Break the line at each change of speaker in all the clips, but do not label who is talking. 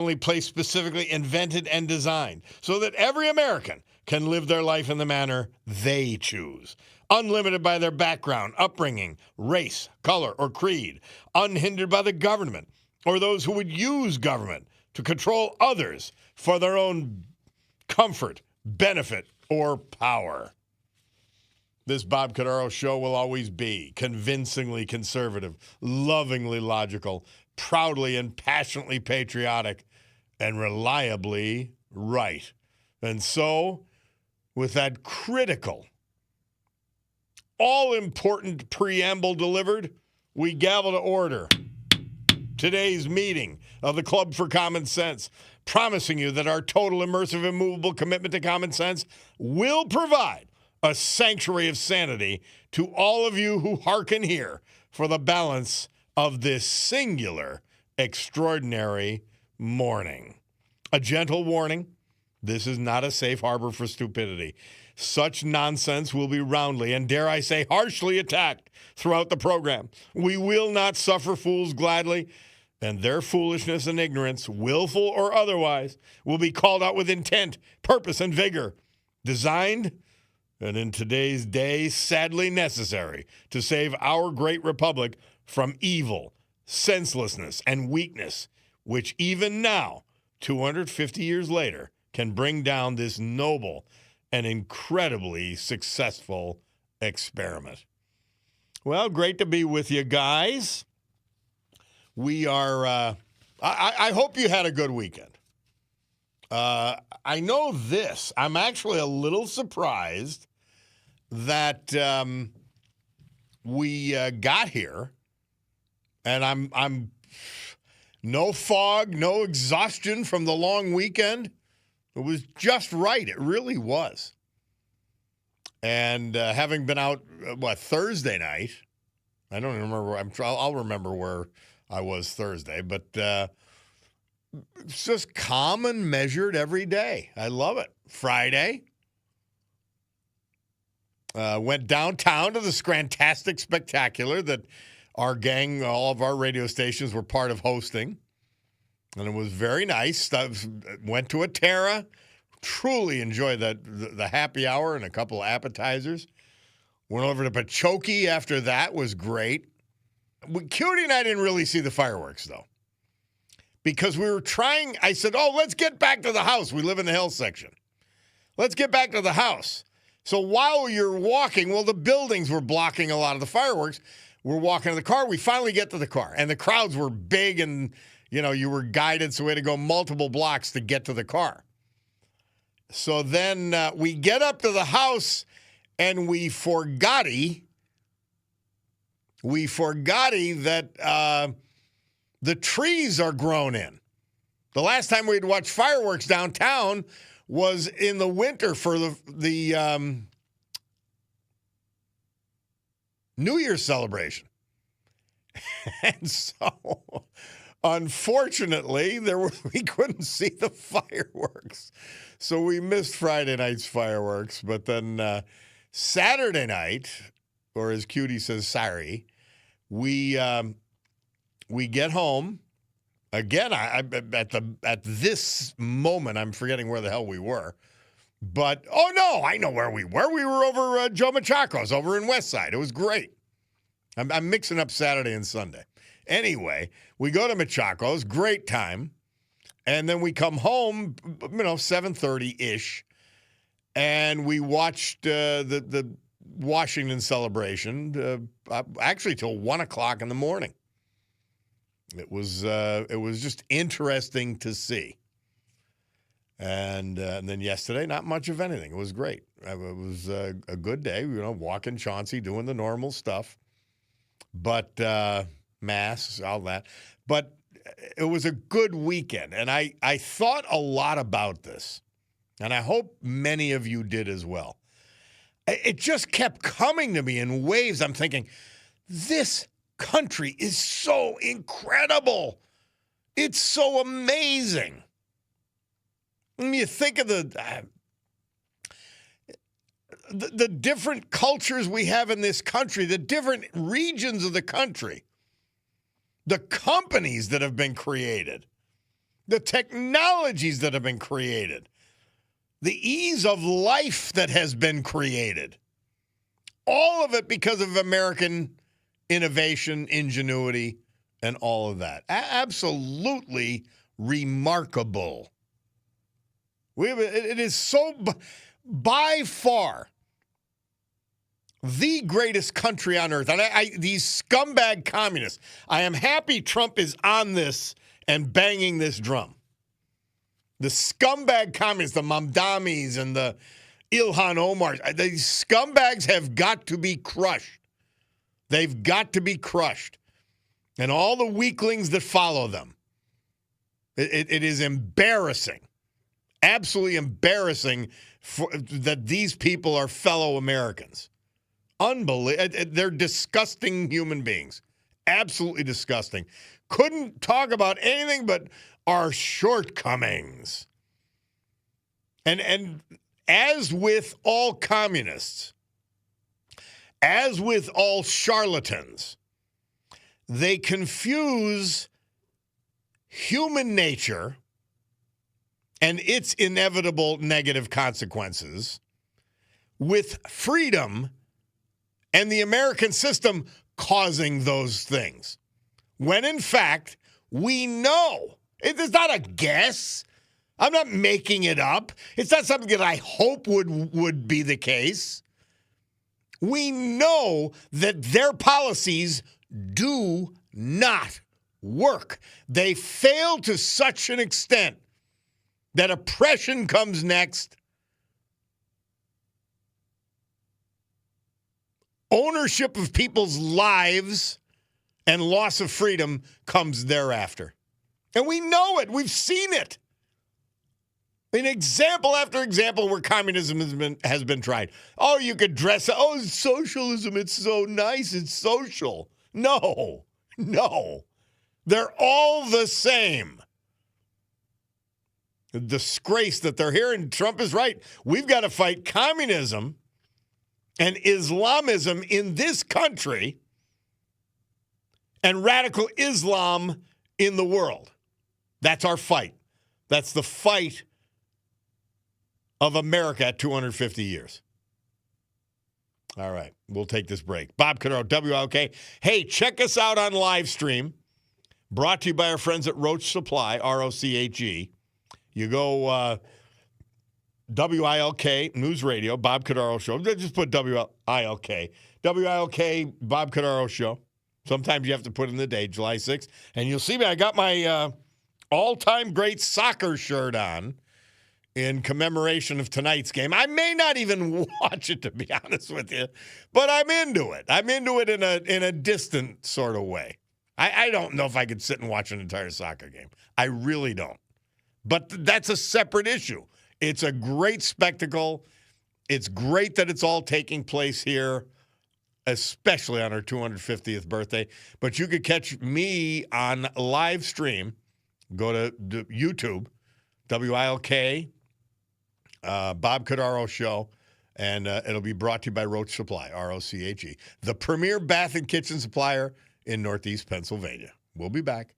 only place specifically invented and designed so that every American can live their life in the manner they choose, unlimited by their background, upbringing, race, color, or creed, unhindered by the government or those who would use government to control others for their own comfort, benefit, or power. This Bob Cordaro show will always be convincingly conservative, lovingly logical, proudly and passionately patriotic, and reliably right. And so, with that critical, all-important preamble delivered, we gavel to order today's meeting of the Club for Common Sense, promising you that our total, immersive, immovable commitment to common sense will provide a sanctuary of sanity to all of you who hearken here for the balance of this singular, extraordinary morning. A gentle warning, this is not a safe harbor for stupidity. Such nonsense will be roundly and, dare I say, harshly attacked throughout the program. We will not suffer fools gladly, and their foolishness and ignorance, willful or otherwise, will be called out with intent, purpose, and vigor, designed and in today's day, sadly necessary to save our great republic from evil, senselessness, and weakness, which even now, 250 years later, can bring down this noble and incredibly successful experiment. Well, great to be with you guys. We are, I hope you had a good weekend. I know this. I'm actually a little surprised that we got here, and I'm no fog, no exhaustion from the long weekend. It was just right. It really was. And having been out, Thursday night, I don't even remember. I'll remember where I was Thursday, but it's just calm and measured every day. I love it. Friday, went downtown to the Scrantastic Spectacular that our gang, all of our radio stations were part of hosting. And it was very nice. Went to a Terra. Truly enjoyed the happy hour and a couple of appetizers. Went over to Pachoki after that. Was great. Cutie and I didn't really see the fireworks, though. Because we were trying, I said, let's get back to the house. We live in the hill section. Let's get back to the house. So while you're walking, the buildings were blocking a lot of the fireworks. We're walking to the car. We finally get to the car. And the crowds were big and, you were guided, so we had to go multiple blocks to get to the car. So then we get up to the house, and we forgotty that the trees are grown in. The last time we'd watched fireworks downtown was in the winter for the New Year's celebration. And so, unfortunately, we couldn't see the fireworks. So we missed Friday night's fireworks. But then Saturday night, or as Cutie says, sorry, we get home. Again, at this moment, I'm forgetting where the hell we were. But, I know where we were. We were over Joe Machaco's over in Westside. It was great. I'm mixing up Saturday and Sunday. Anyway, we go to Machaco's, great time. And then we come home, 7:30-ish, and we watched the Washington celebration actually till 1 o'clock in the morning. It was just interesting to see. And then yesterday, not much of anything. It was great. It was a good day, walking Chauncey, doing the normal stuff. But mass, all that. But it was a good weekend. And I thought a lot about this. And I hope many of you did as well. It just kept coming to me in waves. I'm thinking, this country is so incredible. It's so amazing. When you think of the different cultures we have in this country, the different regions of the country, the companies that have been created, the technologies that have been created, the ease of life that has been created. All of it because of American innovation, ingenuity, and all of that. Absolutely remarkable. It is so, by far, the greatest country on earth. And these scumbag communists, I am happy Trump is on this and banging this drum. The scumbag communists, the Mamdamis and the Ilhan Omars, these scumbags have got to be crushed. They've got to be crushed. And all the weaklings that follow them. It is embarrassing. Absolutely embarrassing that these people are fellow Americans. Unbelievable. They're disgusting human beings. Absolutely disgusting. Couldn't talk about anything but our shortcomings. And as with all communists, as with all charlatans, they confuse human nature and its inevitable negative consequences with freedom and the American system causing those things. When in fact, we know. It is not a guess. I'm not making it up. It's not something that I hope would be the case. We know that their policies do not work. They fail to such an extent that oppression comes next. Ownership of people's lives and loss of freedom comes thereafter. And we know it. We've seen it. An example after example where communism has been tried. Oh, you could dress up. Oh, socialism, it's so nice. It's social. No. They're all the same. The disgrace that they're here, and Trump is right. We've got to fight communism and Islamism in this country and radical Islam in the world. That's our fight. That's the fight of America at 250 years. All right, we'll take this break. Bob Cordaro, WILK. Hey, check us out on live stream. Brought to you by our friends at Roach Supply, ROCHE. You go WILK News Radio, Bob Cordaro Show. Just put WILK. WILK, Bob Cordaro Show. Sometimes you have to put in the date, July 6th. And you'll see me, I got my all-time great soccer shirt on in commemoration of tonight's game. I may not even watch it, to be honest with you, but I'm into it. I'm into it in a distant sort of way. I don't know if I could sit and watch an entire soccer game. I really don't. But that's a separate issue. It's a great spectacle. It's great that it's all taking place here, especially on our 250th birthday. But you could catch me on live stream. Go to YouTube, WILK, Bob Cordaro Show, and it'll be brought to you by Roach Supply, ROCHE, the premier bath and kitchen supplier in Northeast Pennsylvania. We'll be back.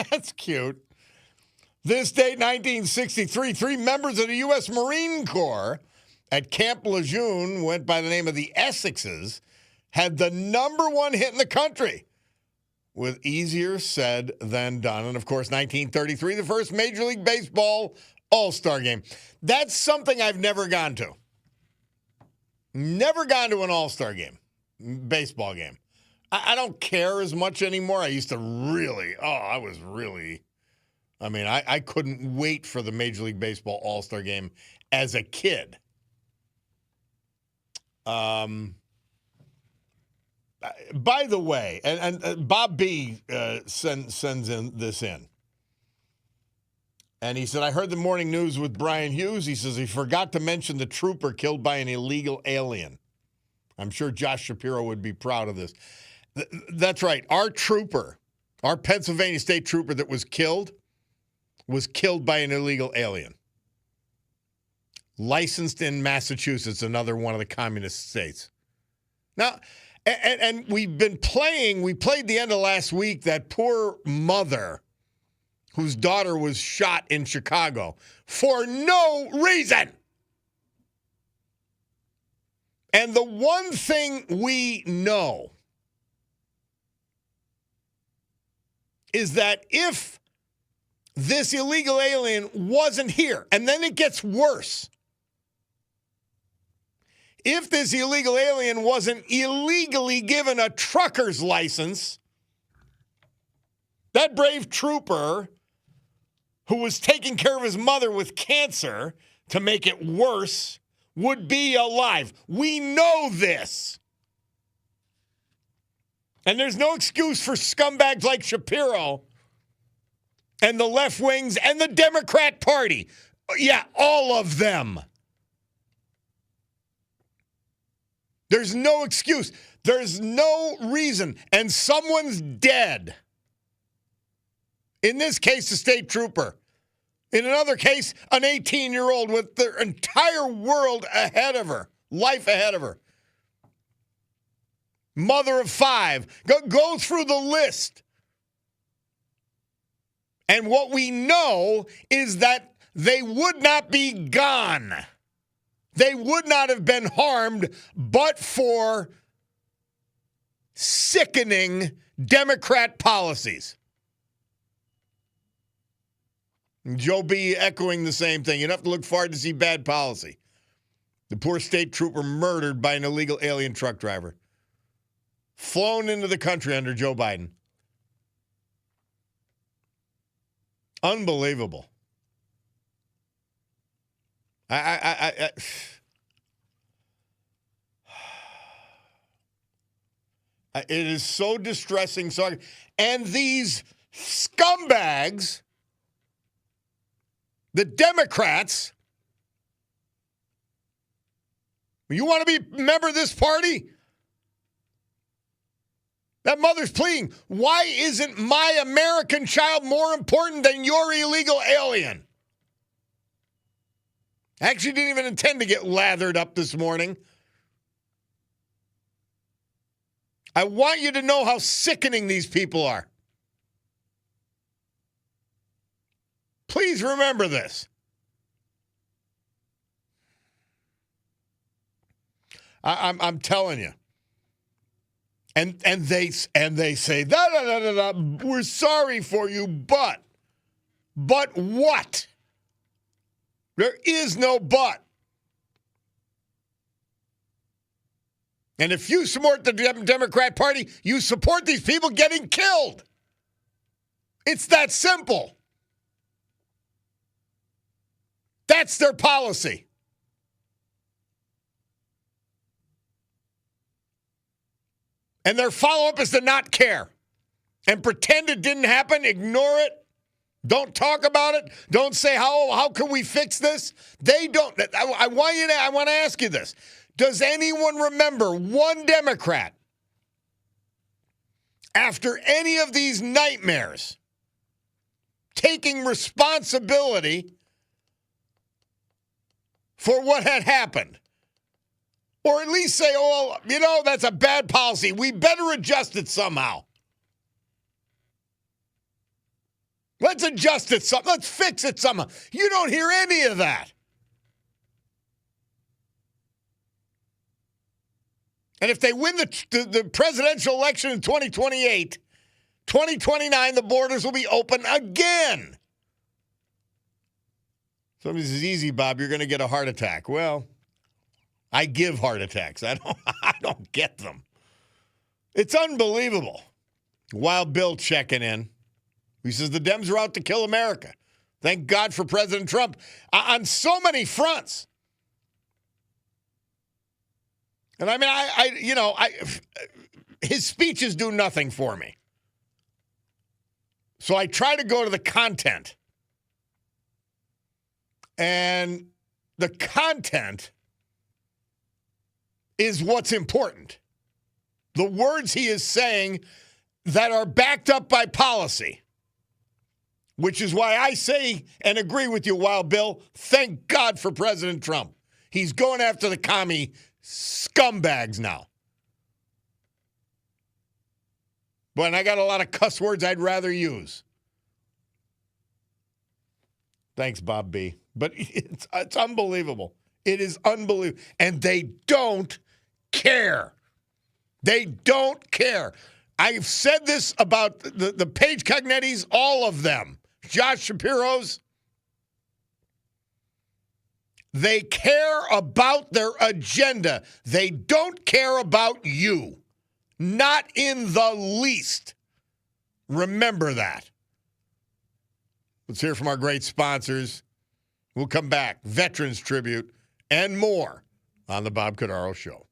That's cute. This date, 1963, three members of the U.S. Marine Corps at Camp Lejeune, went by the name of the Essexes, had the #1 hit in the country. With easier said than done. And, of course, 1933, the first Major League Baseball All-Star game. That's something I've never gone to. Never gone to an All-Star game, baseball game. I don't care as much anymore. I used to really, I couldn't wait for the Major League Baseball All-Star game as a kid. By the way, and Bob B. sends in this in. And he said, I heard the morning news with Brian Hughes. He says he forgot to mention the trooper killed by an illegal alien. I'm sure Josh Shapiro would be proud of this. That's right. Our trooper, our Pennsylvania State trooper that was killed by an illegal alien. Licensed in Massachusetts, another one of the communist states. Now, and we played the end of last week, that poor mother whose daughter was shot in Chicago for no reason. And the one thing we know is that if this illegal alien wasn't here, and then it gets worse, if this illegal alien wasn't illegally given a trucker's license, that brave trooper who was taking care of his mother with cancer to make it worse would be alive. We know this. And there's no excuse for scumbags like Shapiro and the left wings and the Democrat Party. Yeah, all of them. There's no excuse. There's no reason. And someone's dead. In this case, a state trooper. In another case, an 18-year-old with their entire world ahead of her, life ahead of her. Mother of 5. Go through the list. And what we know is that they would not be gone. They would not have been harmed but for sickening Democrat policies. Joe B. echoing the same thing. You don't have to look far to see bad policy. The poor state trooper murdered by an illegal alien truck driver. Flown into the country under Joe Biden. Unbelievable. It is so distressing. And these scumbags, the Democrats, you want to be a member of this party? That mother's pleading, why isn't my American child more important than your illegal alien? I actually didn't even intend to get lathered up this morning. I want you to know how sickening these people are. Please remember this. I'm telling you. And they say, we're sorry for you, but what? There is no but. And if you support the Democrat Party, you support these people getting killed. It's that simple. That's their policy. And their follow-up is to not care and pretend it didn't happen, ignore it. Don't talk about it. Don't say, how can we fix this? They don't. I want to ask you this. Does anyone remember one Democrat after any of these nightmares taking responsibility for what had happened? Or at least say, that's a bad policy. We better adjust it somehow. Let's adjust it some. Let's fix it somehow. You don't hear any of that. And if they win the presidential election in 2028, 2029, the borders will be open again. Somebody says, easy, Bob, you're going to get a heart attack. Well, I give heart attacks. I don't get them. It's unbelievable. Wild Bill checking in. He says the Dems are out to kill America. Thank God for President Trump on so many fronts. And I mean, his speeches do nothing for me. So I try to go to the content. And the content is what's important. The words he is saying that are backed up by policy, which is why I say and agree with you, Wild Bill, thank God for President Trump. He's going after the commie scumbags now. But and I got a lot of cuss words I'd rather use. Thanks, Bob B. But it's unbelievable. It is unbelievable. And they don't care. They don't care. I've said this about the Paige Cognettis, all of them. Josh Shapiro's. They care about their agenda. They don't care about you. Not in the least. Remember that. Let's hear from our great sponsors. We'll come back. Veterans Tribute and more on the Bob Cordaro Show.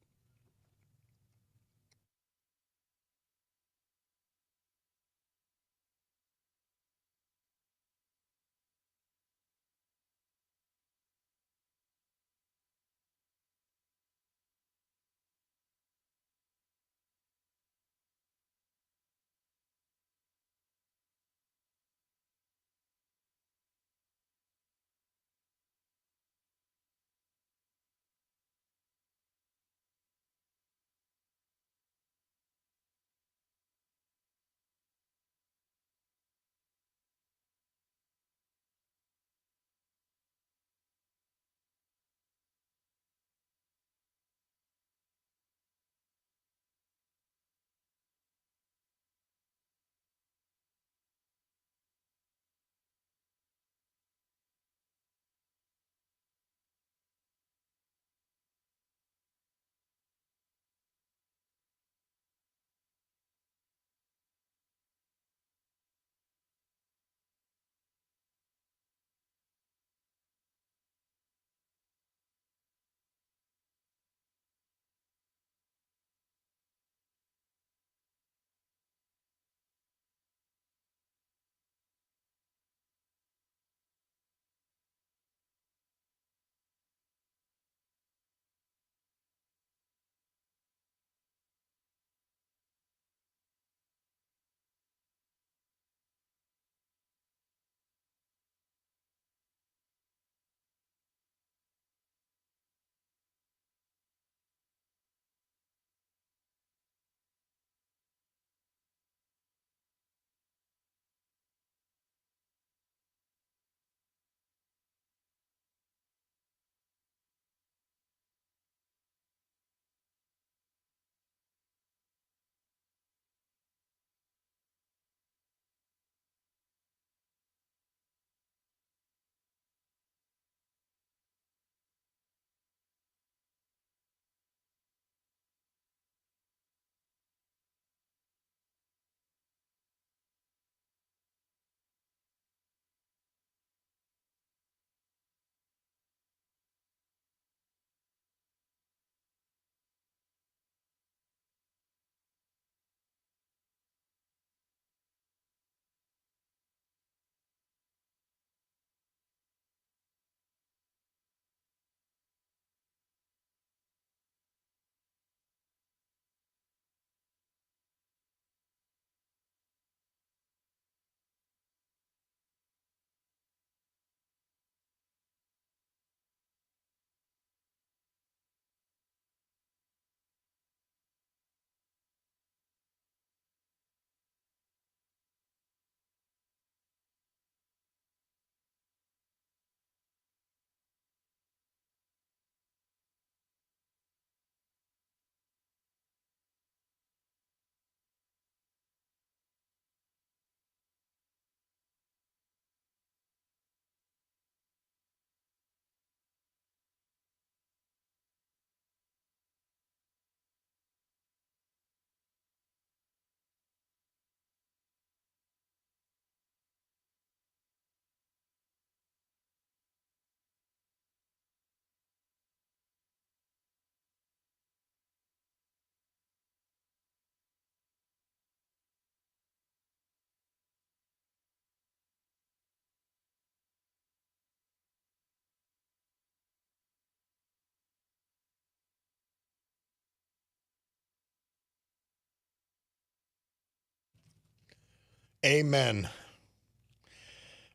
Amen.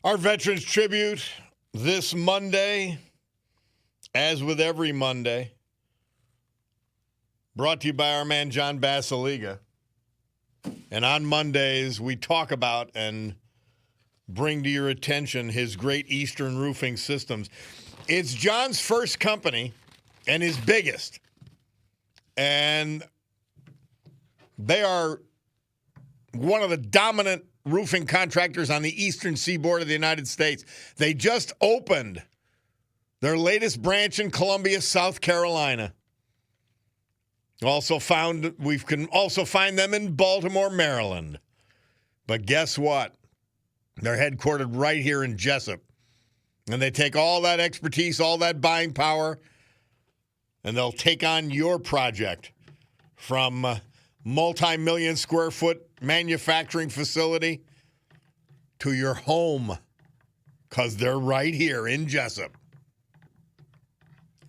Our Veterans Tribute this Monday, as with every Monday, brought to you by our man John Basiliga. And on Mondays, we talk about and bring to your attention his great Eastern roofing systems. It's John's first company and his biggest. And they are one of the dominant roofing contractors on the eastern seaboard of the United States. They just opened their latest branch in Columbia, South Carolina. We can also find them in Baltimore, Maryland. But guess what? They're headquartered right here in Jessup. And they take all that expertise, all that buying power, and they'll take on your project from multi-million square foot manufacturing facility to your home, because they're right here in Jessup.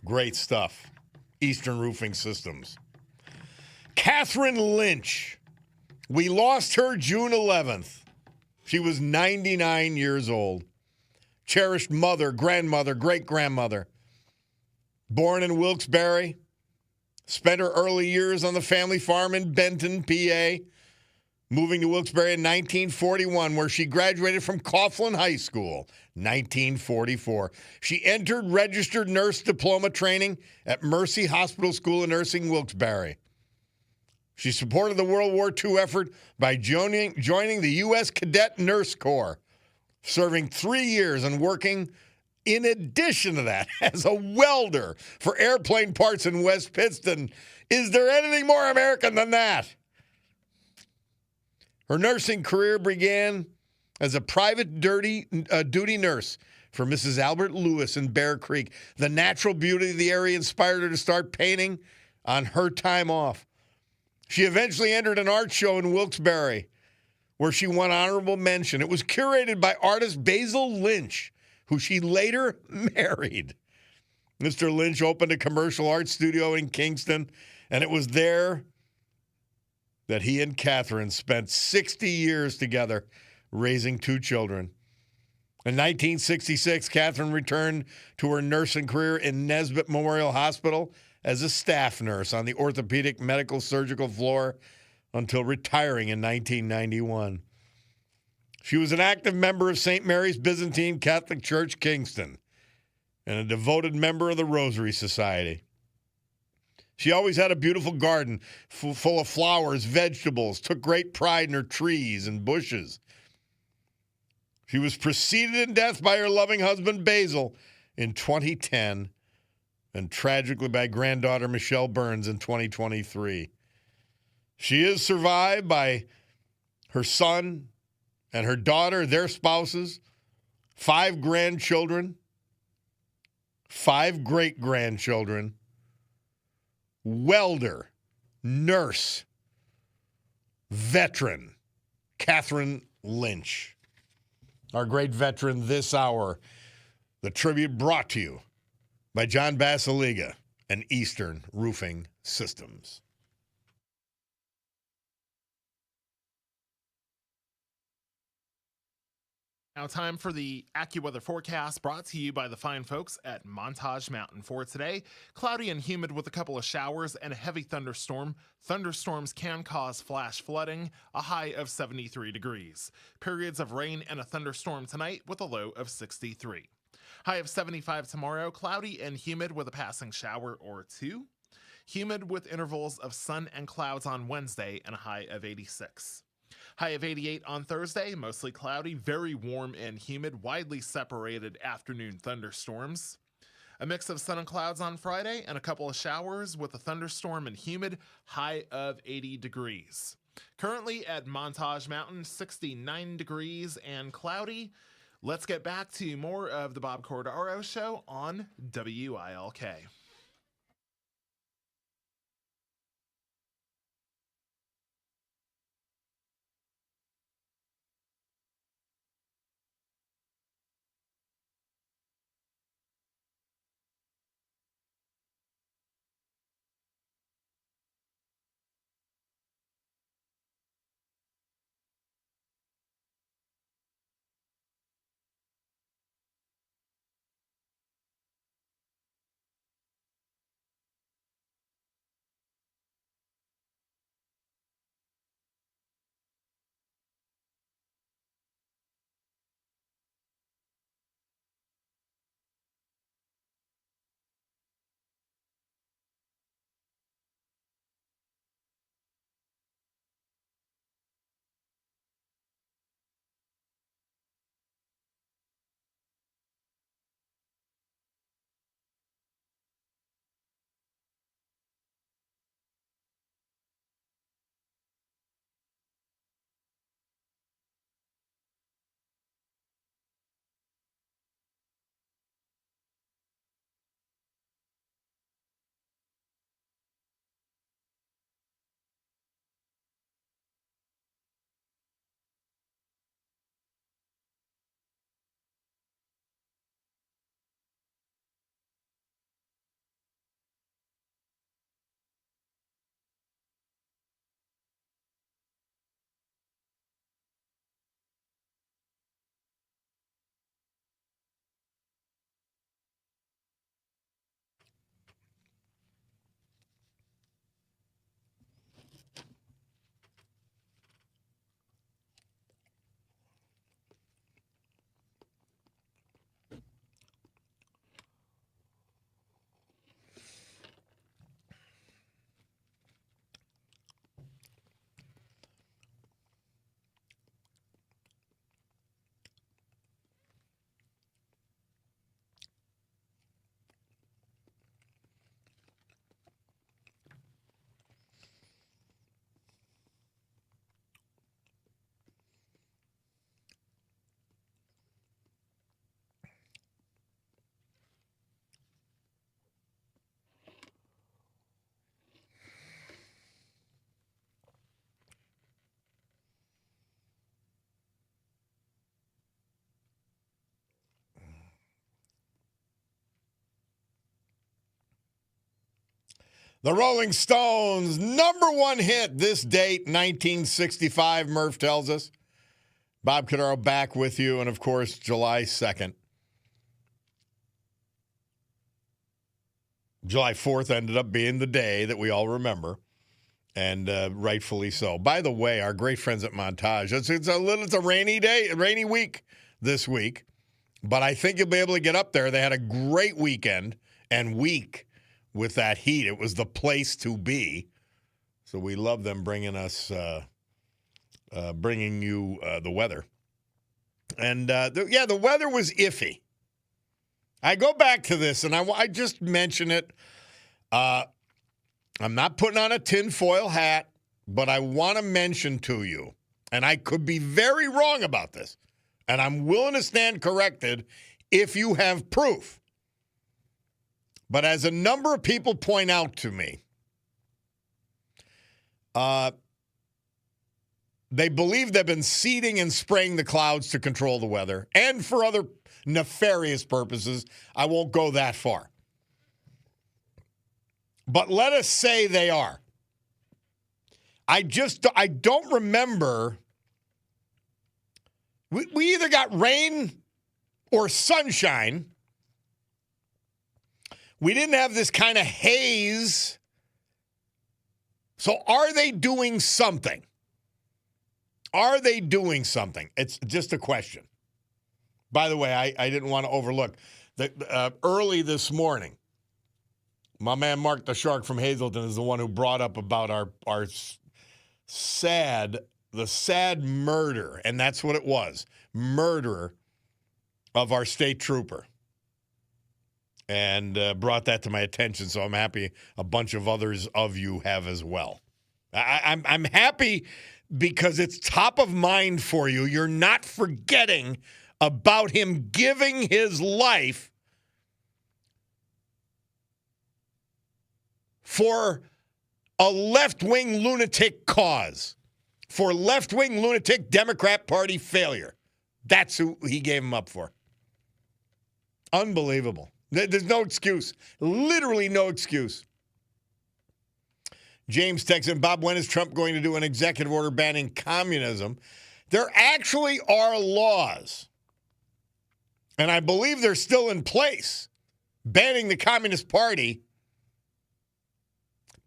Great stuff. Eastern Roofing Systems. Catherine Lynch. We lost her June 11th. She was 99 years old. Cherished mother, grandmother, great-grandmother. Born in Wilkes-Barre. Spent her early years on the family farm in Benton, PA. Moving to Wilkes-Barre in 1941, where she graduated from Coughlin High School, 1944. She entered registered nurse diploma training at Mercy Hospital School of Nursing, Wilkes-Barre. She supported the World War II effort by joining the U.S. Cadet Nurse Corps, serving 3 years and working, in addition to that, as a welder for airplane parts in West Pittston. Is there anything more American than that? Her nursing career began as a private duty nurse for Mrs. Albert Lewis in Bear Creek. The natural beauty of the area inspired her to start painting on her time off. She eventually entered an art show in Wilkes-Barre, where she won honorable mention. It was curated by artist Basil Lynch, who she later married. Mr. Lynch opened a commercial art studio in Kingston, and it was there that he and Catherine spent 60 years together raising 2 children. In 1966, Catherine returned to her nursing career in Nesbitt Memorial Hospital as a staff nurse on the orthopedic medical surgical floor until retiring in 1991. She was an active member of St. Mary's Byzantine Catholic Church, Kingston, and a devoted member of the Rosary Society. She always had a beautiful garden full of flowers, vegetables, took great pride in her trees and bushes. She was preceded in death by her loving husband, Basil, in 2010, and tragically by granddaughter Michelle Burns in 2023. She is survived by her son and her daughter, their spouses, 5 grandchildren, 5 great-grandchildren, welder, nurse, veteran, Catherine Lynch. Our great veteran this hour. The tribute brought to you by John Basiliga and Eastern Roofing Systems.
Now time for the AccuWeather forecast brought to you by the fine folks at Montage Mountain. For today, cloudy and humid with a couple of showers and a heavy thunderstorm. Thunderstorms can cause flash flooding, a high of 73 degrees. Periods of rain and a thunderstorm tonight with a low of 63. High of 75 tomorrow, cloudy and humid with a passing shower or 2. Humid with intervals of sun and clouds on Wednesday and a high of 86. High of 88 on Thursday, mostly cloudy, very warm and humid, widely separated afternoon thunderstorms. A mix of sun and clouds on Friday and a couple of showers with a thunderstorm and humid, high of 80 degrees. Currently at Montage Mountain, 69 degrees and cloudy. Let's get back to more of the Bob Cordaro Show on WILK.
The Rolling Stones, number one hit this date, 1965, Murph tells us. Bob Cordaro back with you, and of course, July 2nd. July 4th ended up being the day that we all remember, and rightfully so. By the way, our great friends at Montage, it's a rainy day, a rainy week this week, but I think you'll be able to get up there. They had a great weekend and week with that heat. It was the place to be. So we love them bringing us, bringing you the weather. And the weather was iffy. I go back to this, and I just mention it. I'm not putting on a tinfoil hat, but I want to mention to you, and I could be very wrong about this, and I'm willing to stand corrected if you have proof. But as a number of people point out to me, they believe they've been seeding and spraying the clouds to control the weather, and for other nefarious purposes. I won't go that far. But let us say they are. I don't remember. We either got rain or sunshine. We didn't have this kind of haze. So are they doing something? Are they doing something? It's just a question. By the way, I didn't want to overlook that early this morning, my man Mark the Shark from Hazleton is the one who brought up about our sad murder, and that's what it was, murder of our state trooper, and brought that to my attention, so I'm happy a bunch of others of you have as well. I'm happy because it's top of mind for you. You're not forgetting about him giving his life for a left-wing lunatic cause, for left-wing lunatic Democrat Party failure. That's who he gave him up for. Unbelievable. There's no excuse. Literally no excuse. James texts in, Bob, when is Trump going to do an executive order banning communism? There actually are laws, and I believe they're still in place, banning the Communist Party.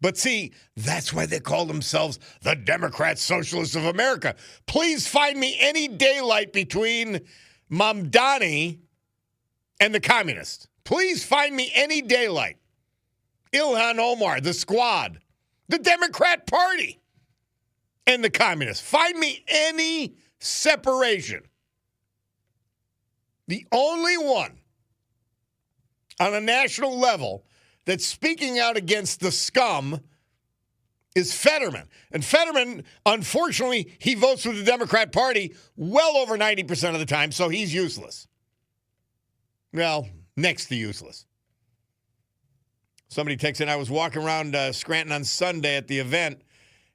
But see, that's why they call themselves the Democrat Socialists of America. Please find me any daylight between Mamdani and the communists. Please find me any daylight. Ilhan Omar, the Squad, the Democrat Party, and the communists. Find me any separation. The only one on a national level that's speaking out against the scum is Fetterman. And Fetterman, unfortunately, he votes with the Democrat Party well over 90% of the time, so he's useless. Well, next to useless. Somebody texts in, I was walking around Scranton on Sunday at the event,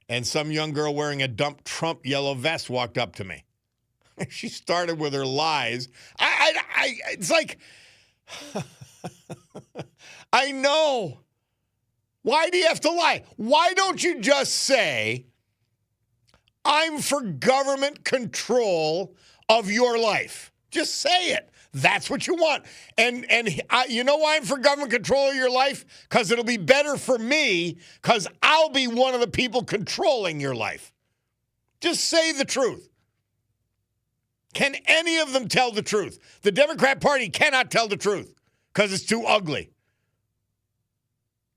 and some young girl wearing a Dump Trump yellow vest walked up to me. She started with her lies. It's like, I know. Why do you have to lie? Why don't you just say, I'm for government control of your life? Just say it. That's what you want. And you know why I'm for government control of your life? Because it'll be better for me, because I'll be one of the people controlling your life. Just say the truth. Can any of them tell the truth? The Democrat Party cannot tell the truth because it's too ugly.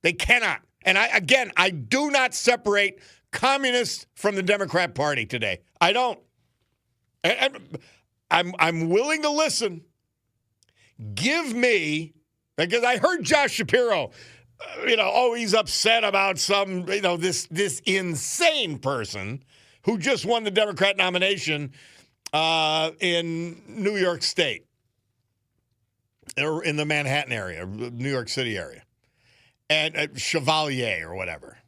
They cannot. And I do not separate communists from the Democrat Party today. I don't. I'm willing to listen. Give me, because I heard Josh Shapiro, he's upset about some, this insane person who just won the Democrat nomination in New York State, or in the Manhattan area, New York City area, and Chevalier or whatever.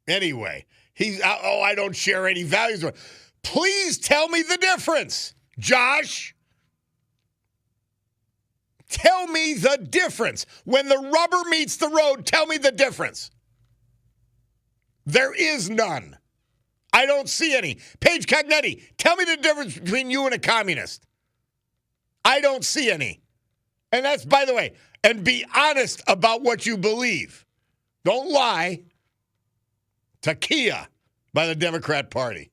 Anyway, I don't share any values. Please tell me the difference, Josh. Tell me the difference. When the rubber meets the road, tell me the difference. There is none. I don't see any. Paige Cognetti, tell me the difference between you and a communist. I don't see any. And that's, by the way, and be honest about what you believe. Don't lie. Takia by the Democrat Party.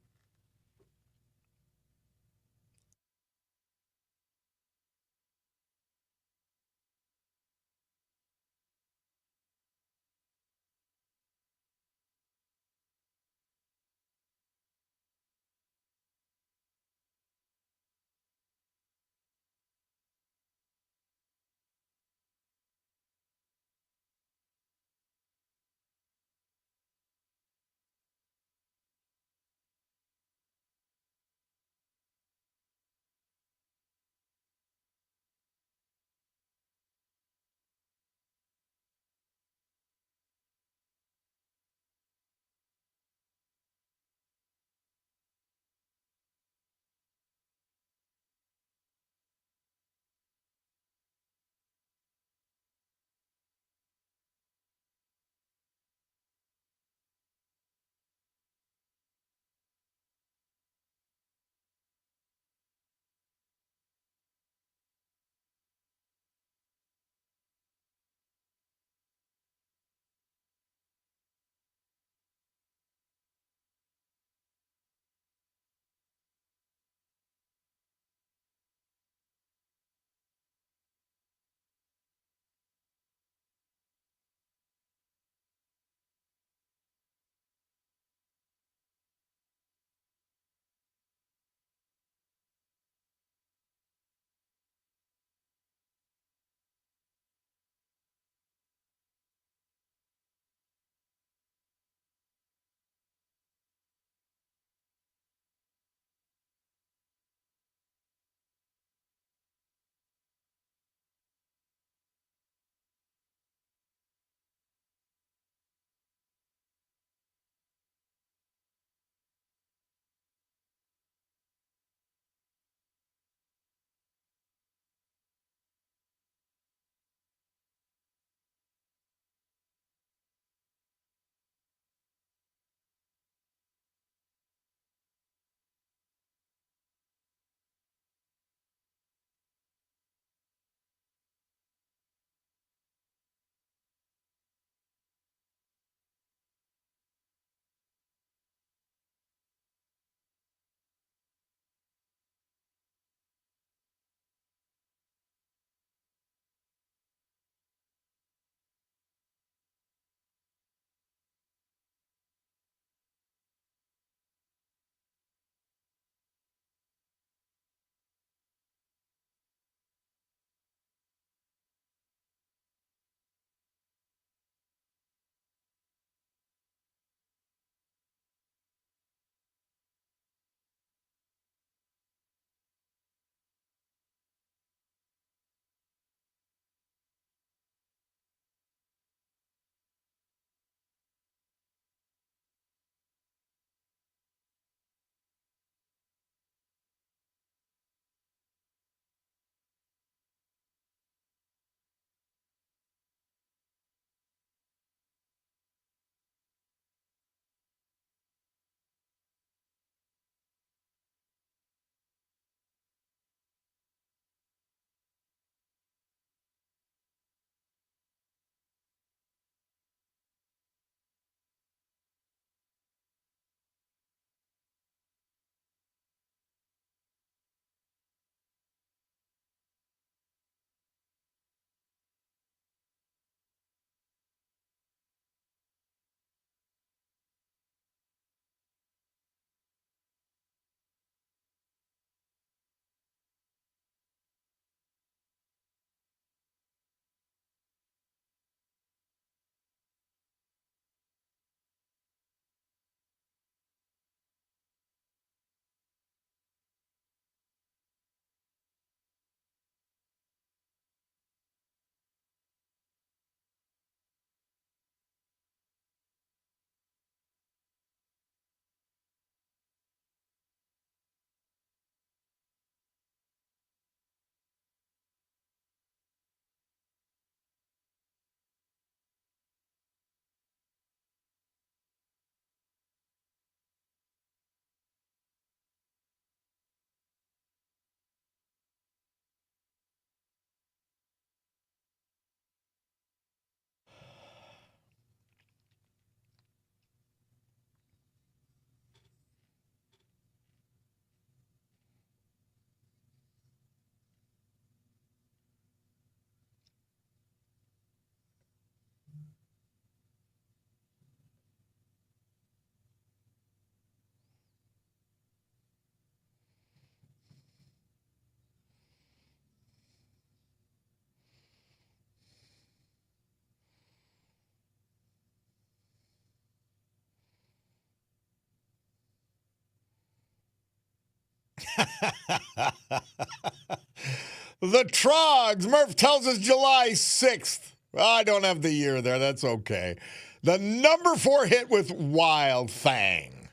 The Trogs. Murph tells us July 6th. I don't have the year there. That's okay. The number 4 hit with Wild Thing.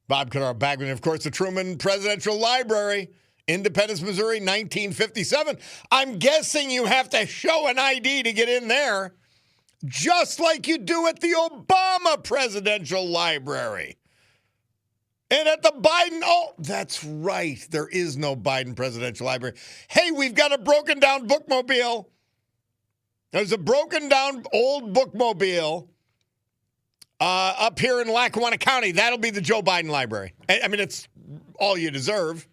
Bob Cordaro back with, of course, the Truman Presidential Library, Independence, Missouri, 1957. I'm guessing you have to show an ID to get in there, just like you do at the Obama Presidential Library. And at the Biden, oh, that's right. There is no Biden Presidential Library. Hey, we've got a broken down bookmobile. There's a broken down old bookmobile up here in Lackawanna County. That'll be the Joe Biden Library. I mean, it's all you deserve.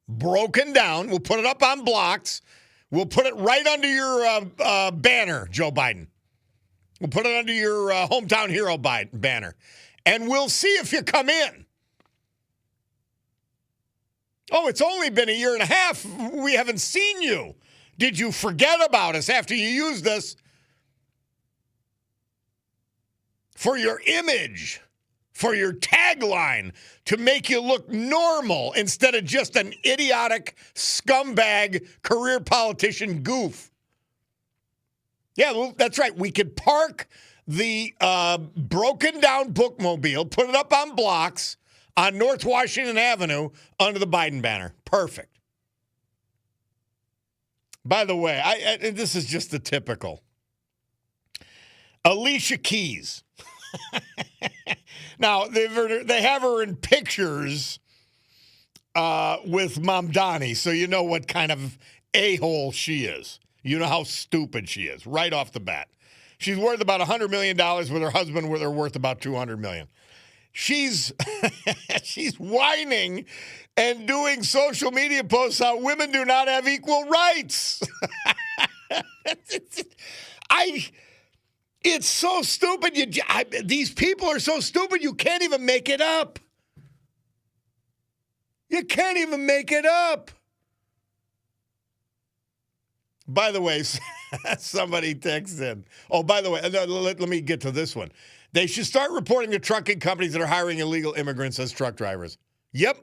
Broken down. We'll put it up on blocks. We'll put it right under your banner, Joe Biden. We'll put it under your hometown hero banner. And we'll see if you come in. Oh, it's only been a year and a half. We haven't seen you. Did you forget about us after you used us for your image, for your tagline, to make you look normal instead of just an idiotic, scumbag, career politician goof? Yeah, well, that's right. We could park the broken down bookmobile, put it up on blocks on North Washington Avenue under the Biden banner. Perfect. By the way, this is just the typical. Alicia Keys. Now, they have her in pictures with Mamdani, so you know what kind of a-hole she is. You know how stupid she is right off the bat. She's worth about $100 million with her husband, where they're worth about $200 million. She's whining and doing social media posts how women do not have equal rights. It's so stupid. These people are so stupid you can't even make it up. You can't even make it up. By the way, somebody texted in. Oh, by the way, let me get to this one. They should start reporting to trucking companies that are hiring illegal immigrants as truck drivers. Yep.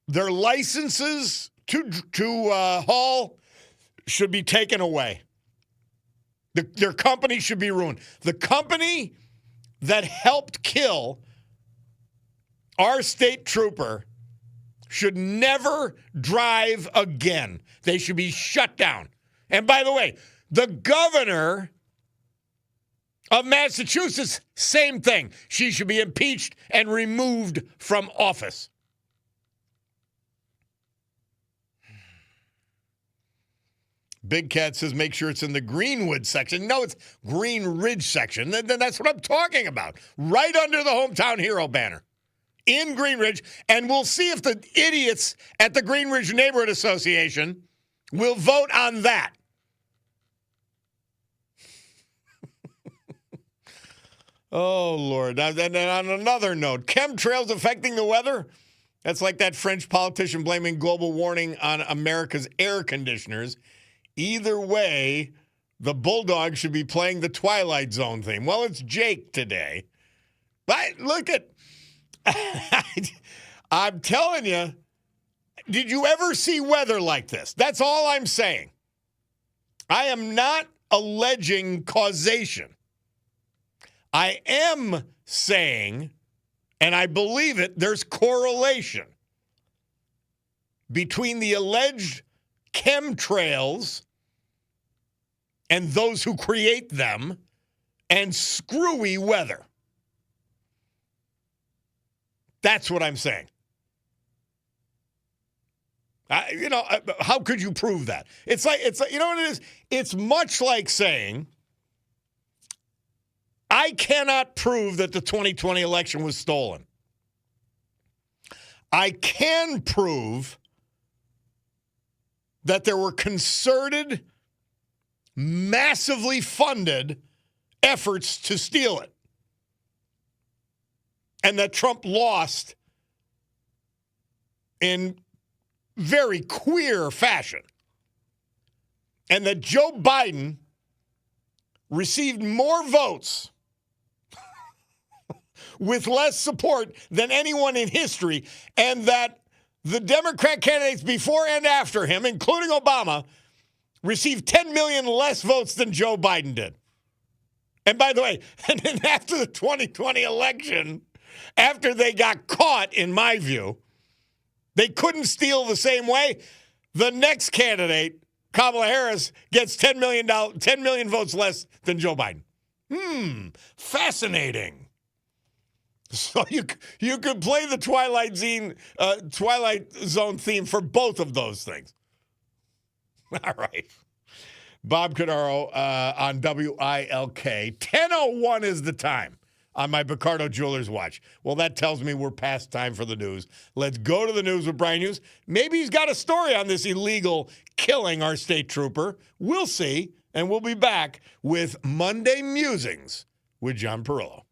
Their licenses to haul should be taken away. Their company should be ruined. The company that helped kill our state trooper should never drive again. They should be shut down. And by the way, the governor of Massachusetts, same thing. She should be impeached and removed from office. Big Cat says make sure it's in the Greenwood section. No, it's Green Ridge section. Then that's what I'm talking about. Right under the hometown hero banner. In Green Ridge. And we'll see if the idiots at the Green Ridge Neighborhood Association will vote on that. Oh, Lord. And on another note, chemtrails affecting the weather? That's like that French politician blaming global warming on America's air conditioners. Either way, the Bulldogs should be playing the Twilight Zone theme. Well, it's Jake today. But look at, I'm telling you, did you ever see weather like this? That's all I'm saying. I am not alleging causation. I am saying, and I believe it, there's correlation between the alleged chemtrails and those who create them and screwy weather. That's what I'm saying. How could you prove that? It's like, you know what it is? It's much like saying, I cannot prove that the 2020 election was stolen. I can prove that there were concerted, massively funded efforts to steal it. And that Trump lost in very queer fashion. And that Joe Biden received more votes with less support than anyone in history, and that the Democrat candidates before and after him, including Obama, received 10 million less votes than Joe Biden did. And by the way, and then after the 2020 election, after they got caught, in my view, they couldn't steal the same way. The next candidate, Kamala Harris, gets 10 million votes less than Joe Biden. Fascinating. So you could play the Twilight Zone theme for both of those things. All right. Bob Cordaro on WILK. 10:01 is the time on my Picardo Jewelers watch. Well, that tells me we're past time for the news. Let's go to the news with Brian Hughes. Maybe he's got a story on this illegal killing our state trooper. We'll see, and we'll be back with Monday Musings with John Perillo.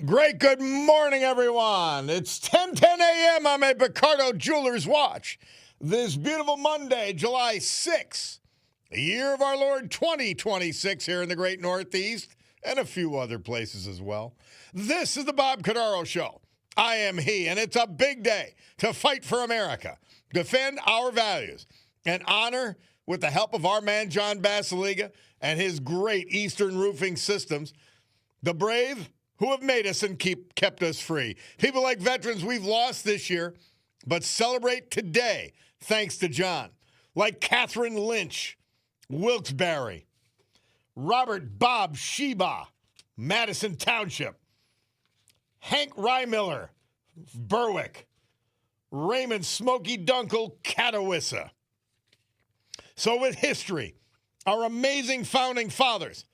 Great good morning, everyone. It's 10:10 a.m. I'm at Cordaro Jewelers Watch. This beautiful Monday, July 6th, the year of our Lord 2026 here in the great Northeast and a few other places as well. This is the Bob Cordaro Show. I am he, and it's a big day to fight for America, defend our values, and honor, with the help of our man John Basiliga and his great Eastern Roofing Systems, the brave who have made us and kept us free. People like veterans we've lost this year, but celebrate today thanks to John. Like Catherine Lynch, Wilkes-Barre, Robert Bob Sheba, Madison Township, Hank Rymiller, Berwick, Raymond Smokey Dunkel, Catawissa. So with history, our amazing founding fathers,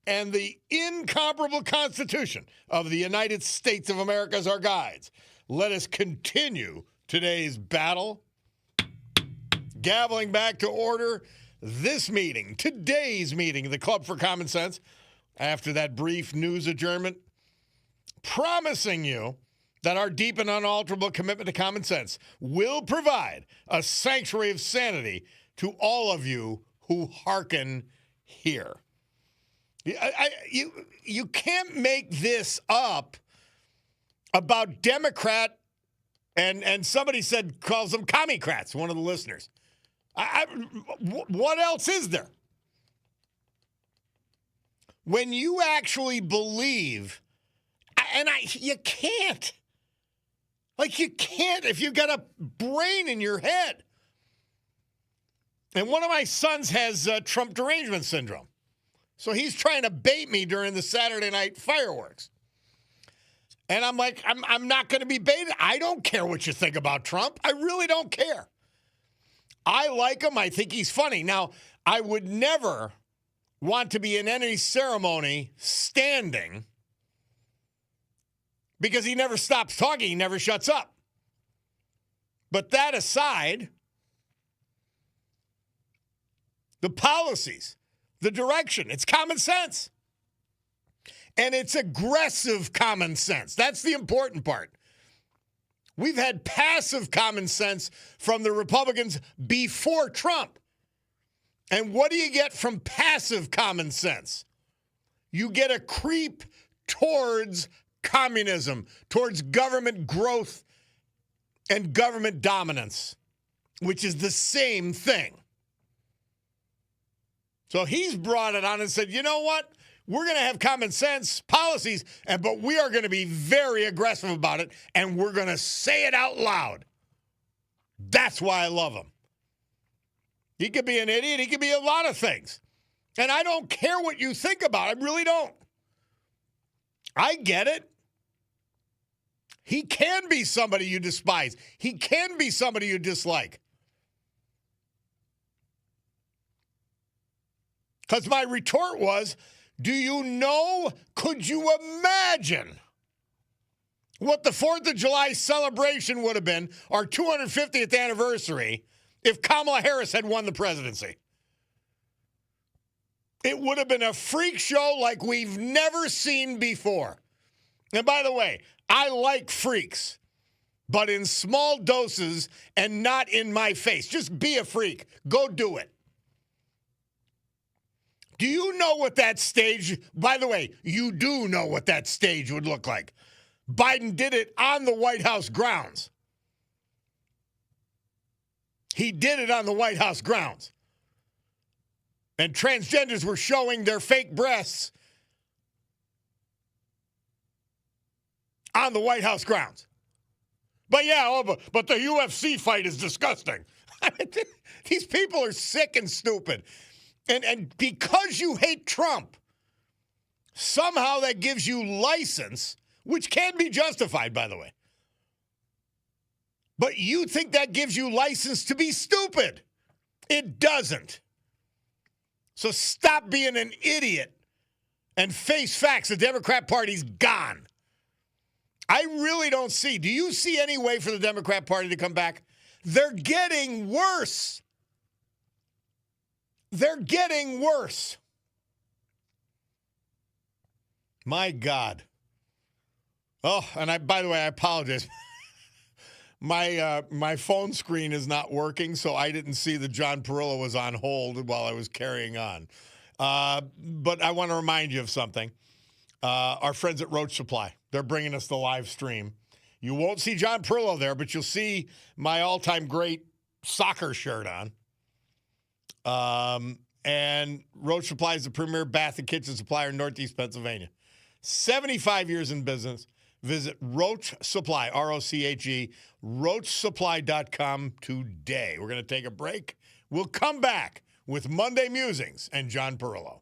and the incomparable Constitution of the United States of America as our guides, let us continue today's battle. Gaveling back to order this meeting, today's meeting of the Club for Common Sense, after that brief news adjournment, promising you that our deep and unalterable commitment to common sense will provide a sanctuary of sanity to all of you who hearken here. You can't make this up about Democrat, and somebody calls them commie-crats, one of the listeners. What else is there? When you actually believe, you can't. Like, you can't if you've got a brain in your head. And one of my sons has Trump derangement syndrome. So he's trying to bait me during the Saturday night fireworks. And I'm like, I'm not going to be baited. I don't care what you think about Trump. I really don't care. I like him. I think he's funny. Now, I would never want to be in any ceremony standing because he never stops talking. He never shuts up. But that aside, the policies, the direction, it's common sense. And it's aggressive common sense. That's the important part. We've had passive common sense from the Republicans before Trump. And what do you get from passive common sense? You get a creep towards communism, towards government growth and government dominance, which is the same thing. So he's brought it on and said, you know what? We're going to have common sense policies, but we are going to be very aggressive about it, and we're going to say it out loud. That's why I love him. He could be an idiot. He could be a lot of things. And I don't care what you think about it. I really don't. I get it. He can be somebody you despise. He can be somebody you dislike. Because my retort was, do you know, could you imagine what the 4th of July celebration would have been, our 250th anniversary, if Kamala Harris had won the presidency? It would have been a freak show like we've never seen before. And by the way, I like freaks, but in small doses and not in my face. Just be a freak. Go do it. Do you know what that stage, by the way, you do know what that stage would look like. Biden did it on the White House grounds. He did it on the White House grounds. And transgenders were showing their fake breasts on the White House grounds. But yeah, but the UFC fight is disgusting. I mean, these people are sick and stupid. And because you hate Trump, somehow that gives you license, which can be justified, by the way. But you think that gives you license to be stupid. It doesn't. So stop being an idiot and face facts. The Democrat Party's gone. I really don't see. Do you see any way for the Democrat Party to come back? They're getting worse. They're getting worse. My God. Oh, and by the way, I apologize. My phone screen is not working, so I didn't see that John Perillo was on hold while I was carrying on. But I want to remind you of something. Our friends at Roach Supply, they're bringing us the live stream. You won't see John Perillo there, but you'll see my all-time great soccer shirt on. And Roach Supply is the premier bath and kitchen supplier in Northeast Pennsylvania. 75 years in business. Visit Roach Supply, R-O-C-H-E, roachsupply.com today. We're going to take a break. We'll come back with Monday Musings and John Perillo.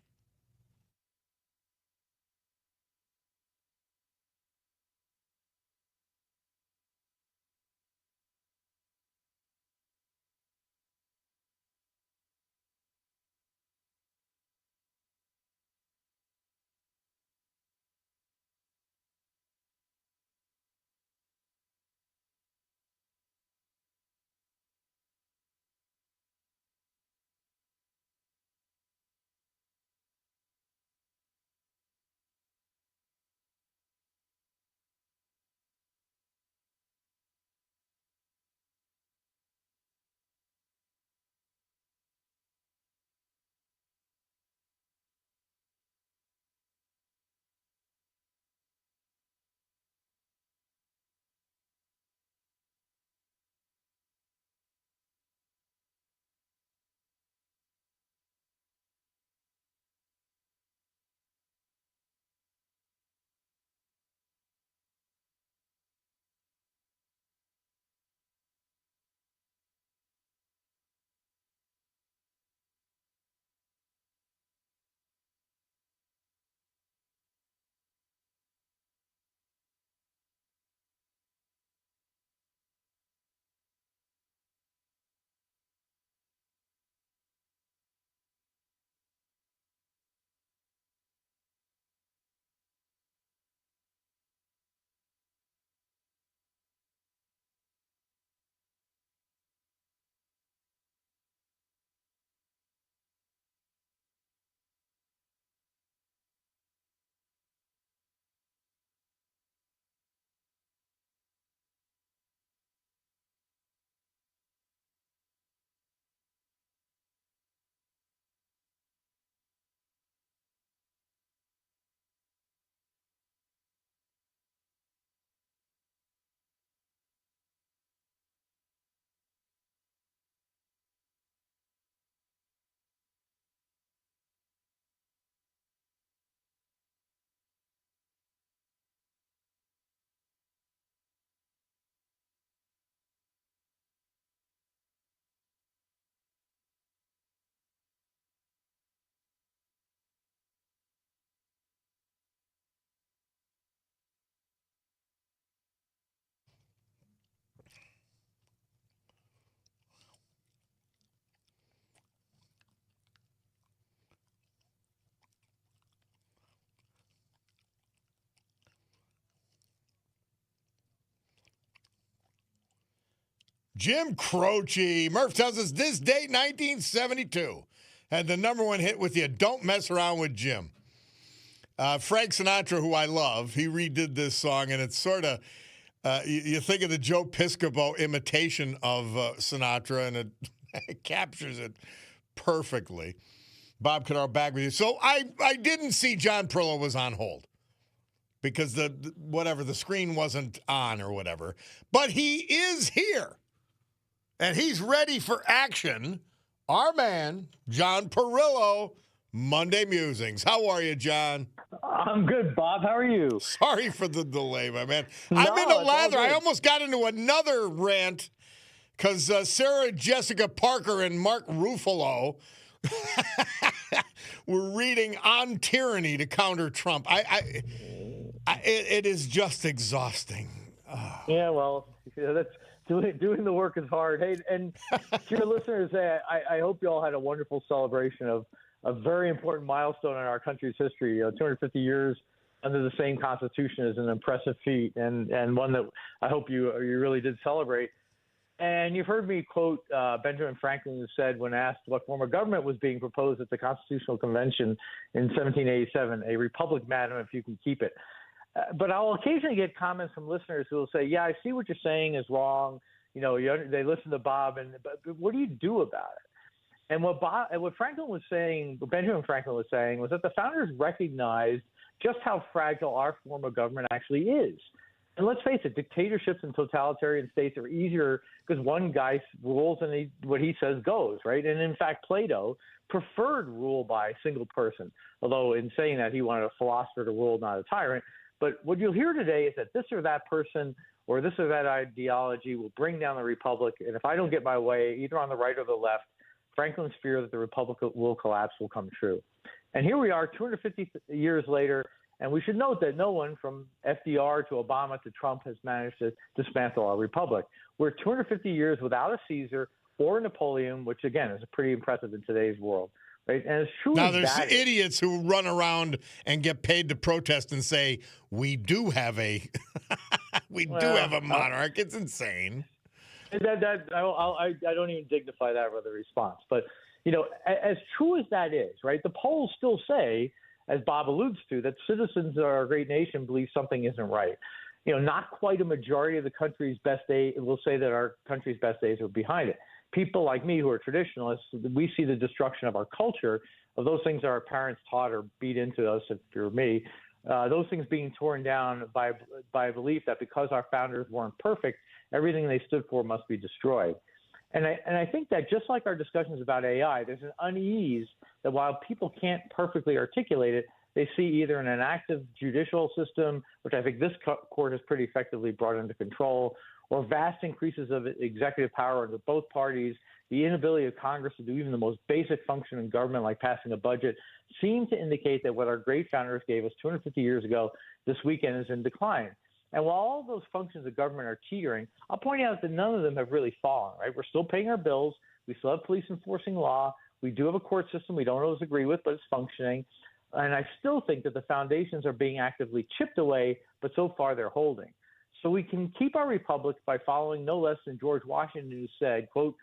Jim Croce. Murph tells us this date, 1972, had the number one hit with you, Don't Mess Around with Jim. Frank Sinatra, who I love, he redid this song, and it's sort of, you think of the Joe Piscopo imitation of Sinatra, and it captures it perfectly. Bob Cordaro back with you. So I didn't see John Perillo was on hold because the screen wasn't on or whatever. But he is here. And he's ready for action. Our man, John Perillo, Monday Musings. How are you, John?
I'm good, Bob. How are you?
Sorry for the delay, my man.
No,
I'm into
it's
lather.
all good.
I almost got into another rant because Sarah Jessica Parker and Mark Ruffalo were reading On Tyranny to counter Trump. It is just exhausting. Oh.
Yeah, well, that's doing the work is hard. Hey, and to your listeners, I hope you all had a wonderful celebration of a very important milestone in our country's history. 250 years under the same Constitution is an impressive feat, and one that I hope you really did celebrate. And you've heard me quote Benjamin Franklin, who said, when asked what form of government was being proposed at the Constitutional Convention in 1787, "A republic, madam, if you can keep it." But I'll occasionally get comments from listeners who will say, "Yeah, I see what you're saying is wrong. They listen to Bob, but what do you do about it?" And what Franklin was saying, what Benjamin Franklin was saying, was that the founders recognized just how fragile our form of government actually is. And let's face it, dictatorships and totalitarian states are easier because one guy rules and what he says goes, right? And in fact, Plato preferred rule by a single person, although in saying that he wanted a philosopher to rule, not a tyrant. But what you'll hear today is that this or that person or this or that ideology will bring down the republic. And if I don't get my way, either on the right or the left, Franklin's fear that the republic will collapse will come true. And here we are 250 years later, and we should note that no one from FDR to Obama to Trump has managed to dismantle our republic. We're 250 years without a Caesar or Napoleon, which, again, is pretty impressive in today's world. Right? And as true
now,
as
there's
that
idiots who run around and get paid to protest and say, we do have a monarch. It's insane.
I don't even dignify that with a response. But, as true as that is, right, the polls still say, as Bob alludes to, that citizens of our great nation believe something isn't right. Not quite a majority of the country's best days will say that our country's best days are behind it. People like me who are traditionalists, we see the destruction of our culture, of those things our parents taught or beat into us, if you're me, those things being torn down by a belief that because our founders weren't perfect, everything they stood for must be destroyed. And I think that just like our discussions about AI, there's an unease that while people can't perfectly articulate it, they see either in an active judicial system, which I think this court has pretty effectively brought under control, or vast increases of executive power under both parties, the inability of Congress to do even the most basic function in government like passing a budget, seem to indicate that what our great founders gave us 250 years ago this weekend is in decline. And while all those functions of government are teetering, I'll point out that none of them have really fallen, right? We're still paying our bills. We still have police enforcing law. We do have a court system we don't always agree with, but it's functioning. And I still think that the foundations are being actively chipped away, but so far they're holding. So we can keep our republic by following no less than George Washington, who said, quote,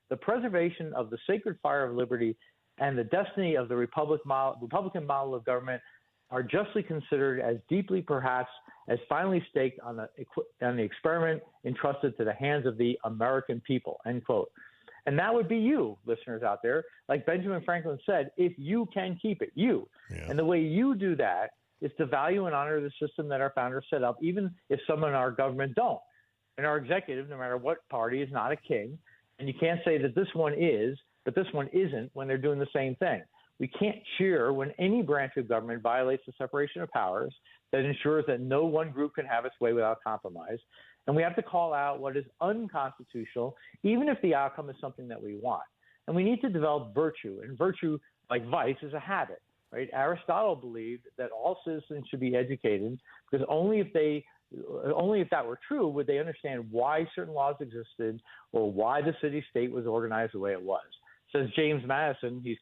"The preservation of the sacred fire of liberty and the destiny of the Republican model of government are justly considered as deeply, perhaps, as finally staked on the experiment entrusted to the hands of the American people," end quote. And that would be you, listeners out there. Like Benjamin Franklin said, if you can keep it, you. Yeah. And the way you do that is to value and honor the system that our founders set up, even if some in our government don't. And our executive, no matter what party, is not a king. And you can't say that this one is, but this one isn't when they're doing the same thing. We can't cheer when any branch of government violates the separation of powers that ensures that no one group can have its way without compromise. And we have to call out what is unconstitutional, even if the outcome is something that we want. And we need to develop virtue. And virtue, like vice, is a habit. Right? Aristotle believed that all citizens should be educated because only if that were true would they understand why certain laws existed or why the city-state was organized the way it was. Says James Madison, he's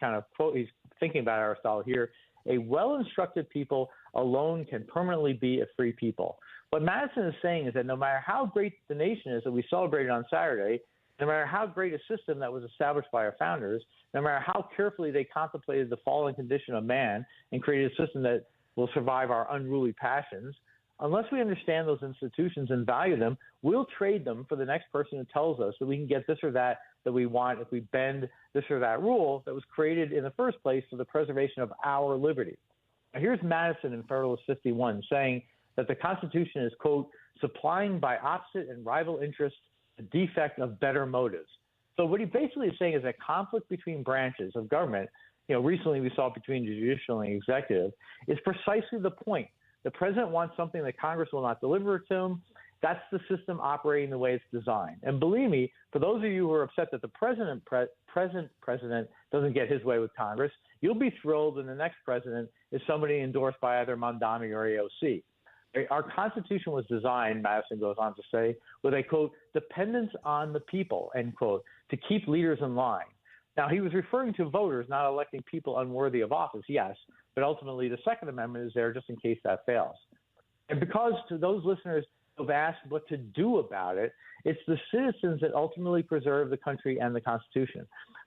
thinking about Aristotle here, "A well-instructed people alone can permanently be a free people." What Madison is saying is that no matter how great the nation is that we celebrated on Saturday, no matter how great a system that was established by our founders, no matter how carefully they contemplated the fallen condition of man and created a system that will survive our unruly passions, unless we understand those institutions and value them, we'll trade them for the next person who tells us that we can get this or that we want if we bend this or that rule that was created in the first place for the preservation of our liberty. Now, here's Madison in Federalist 51 saying that the Constitution is, quote, "supplying by opposite and rival interests the defect of better motives." So what he basically is saying is that conflict between branches of government, recently we saw it between judicial and executive, is precisely the point. The president wants something that Congress will not deliver to him. That's the system operating the way it's designed. And believe me, for those of you who are upset that the present president doesn't get his way with Congress, you'll be thrilled when the next president is somebody endorsed by either Mamdani or AOC. Our Constitution was designed, Madison goes on to say, with a, quote, "dependence on the people," end quote, to keep leaders in line. Now, he was referring to voters not electing people unworthy of office, yes, but ultimately the Second Amendment is there just in case that fails. And because to those listeners have asked what to do about it. It's the citizens that ultimately preserve the country and the Constitution.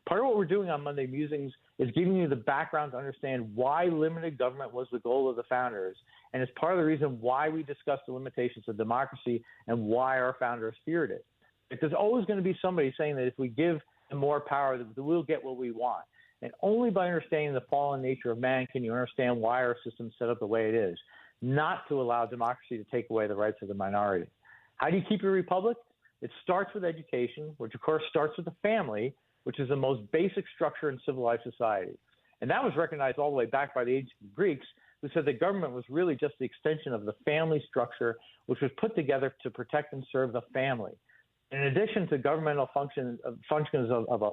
Part of what we're doing on Monday Musings is giving you the background to understand why limited government was the goal of the founders. And it's part of the reason why we discuss the limitations of democracy and why our founders feared it. There's always going to be somebody saying that if we give them more power, that we'll get what we want. And only by understanding the fallen nature of man can you understand why our system's set up the way it is, not to allow democracy to take away the rights of the minority. How do you keep your republic? It starts with education, which of course starts with the family, which is the most basic structure in civilized society. And that was recognized all the way back by the ancient Greeks, who said that government was really just the extension of the family structure, which was put together to protect and serve the family. In addition to governmental functions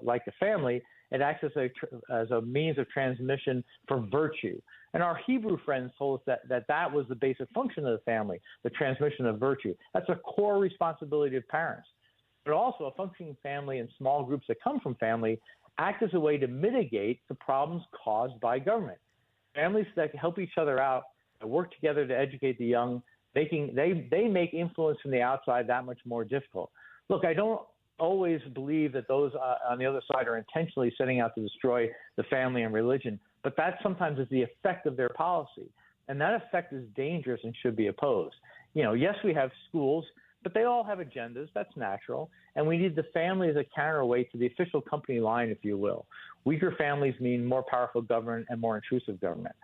like the family, it acts as a means of transmission for virtue. And our Hebrew friends told us that was the basic function of the family, the transmission of virtue. That's a core responsibility of parents. But also a functioning family and small groups that come from family act as a way to mitigate the problems caused by government. Families that help each other out, that work together to educate the young, they make influence from the outside that much more difficult. Look, I don't always believe that those on the other side are intentionally setting out to destroy the family and religion, but that sometimes is the effect of their policy. And that effect is dangerous and should be opposed. Yes, we have schools, but they all have agendas. That's natural. And we need the family as a counterweight to the official company line, if you will. Weaker families mean more powerful government and more intrusive government.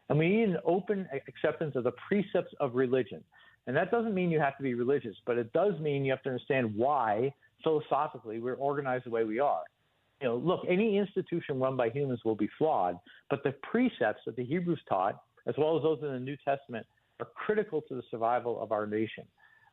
And we need an open acceptance of the precepts of religion. And that doesn't mean you have to be religious, but it does mean you have to understand why, philosophically, we're organized the way we are. Look, any institution run by humans will be flawed, but the precepts that the Hebrews taught, as well as those in the New Testament, are critical to the survival of our nation.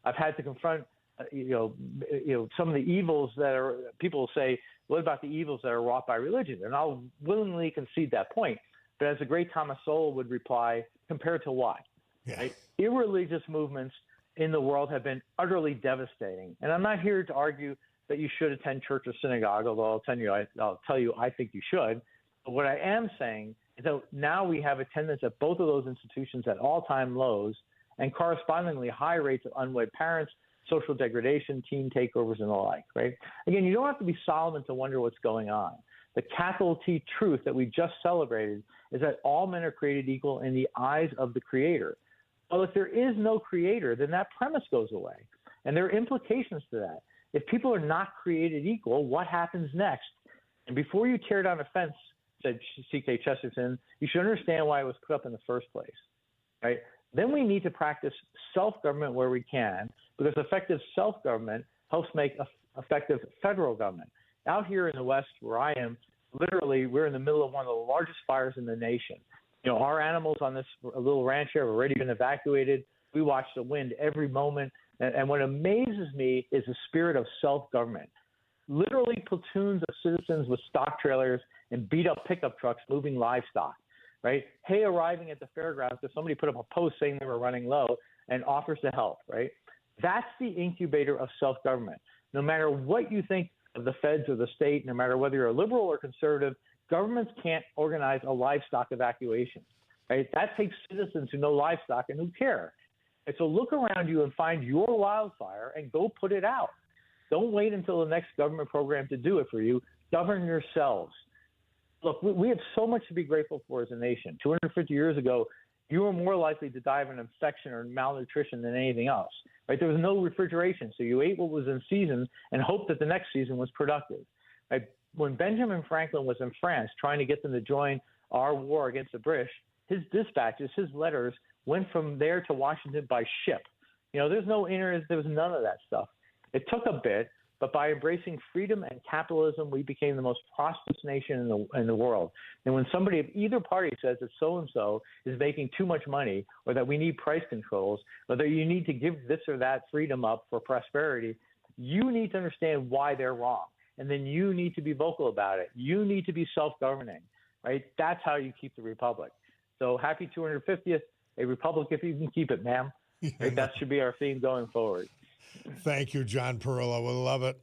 I've had to confront, some of the evils that are. People will say, "What about the evils that are wrought by religion?" And I'll willingly concede that point. But as the great Thomas Sowell would reply, compared to what?
Yeah.
Right? Irreligious movements in the world have been utterly devastating. And I'm not here to argue that you should attend church or synagogue, although I'll tell you I think you should. But what I am saying is that now we have attendance at both of those institutions at all-time lows and correspondingly high rates of unwed parents, social degradation, teen takeovers, and the like, right? Again, you don't have to be Solomon to wonder what's going on. The capital T truth that we just celebrated is that all men are created equal in the eyes of the Creator. Well, if there is no Creator, then that premise goes away. And there are implications to that. If people are not created equal, what happens next? And before you tear down a fence, said C.K. Chesterton, you should understand why it was put up in the first place, right? Then we need to practice self-government where we can, because effective self-government helps make effective federal government. Out here in the West, where I am, literally, we're in the middle of one of the largest fires in the nation. Our animals on this little ranch here have already been evacuated. We watch the wind every moment. And what amazes me is the spirit of self-government. Literally platoons of citizens with stock trailers and beat-up pickup trucks moving livestock, right? Hay arriving at the fairgrounds because somebody put up a post saying they were running low and offers to help, right? That's the incubator of self-government. No matter what you think of the feds or the state, no matter whether you're a liberal or conservative, governments can't organize a livestock evacuation, right? That takes citizens who know livestock and who care. And so look around you and find your wildfire and go put it out. Don't wait until the next government program to do it for you. Govern yourselves. Look, we have so much to be grateful for as a nation. 250 years ago, you were more likely to die of an infection or malnutrition than anything else, right? There was no refrigeration, so you ate what was in season and hoped that the next season was productive, right? When Benjamin Franklin was in France trying to get them to join our war against the British, his dispatches, his letters went from there to Washington by ship. There's no internet. There was none of that stuff. It took a bit, but by embracing freedom and capitalism, we became the most prosperous nation in the world. And when somebody of either party says that so-and-so is making too much money or that we need price controls or that you need to give this or that freedom up for prosperity, you need to understand why they're wrong. And then you need to be vocal about it. You need to be self-governing, right? That's how you keep the republic. So happy 250th, a republic if you can keep it, ma'am. Right? That should be our theme going forward.
Thank you, John Perillo. We love it.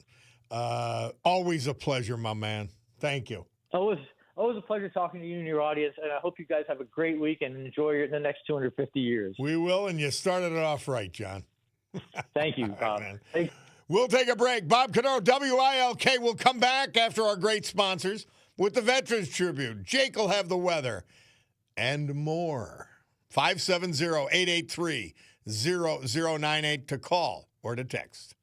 Always a pleasure, my man. Thank you.
Always a pleasure talking to you and your audience, and I hope you guys have a great week and enjoy the next 250 years.
We will, and you started it off right, John.
Thank you, Bob.
Man.
Thanks.
We'll take a break. Bob Cordaro, WILK, will come back after our great sponsors with the Veterans Tribute. Jake will have the weather and more. 570-883-0098 to call or to text.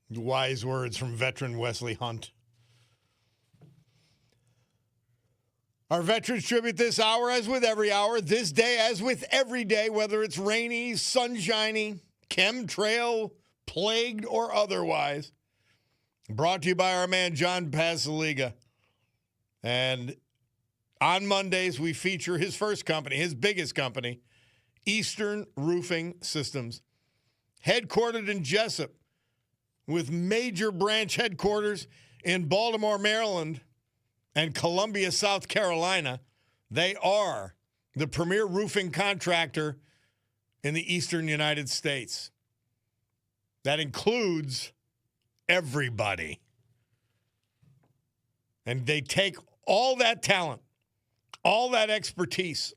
Wise words from veteran Wesley Hunt. Our Veterans Tribute this hour, as with every hour, this day, as with every day, whether it's rainy, sunshiny, chemtrail, plagued, or otherwise. Brought to you by our man, John Pasaliga. And on Mondays, we feature his first company, his biggest company, Eastern Roofing Systems. Headquartered in Jessup, with major branch headquarters in Baltimore, Maryland, and Columbia, South Carolina. They are the premier roofing contractor in the eastern United States. That includes everybody. And they take all that talent, all that expertise,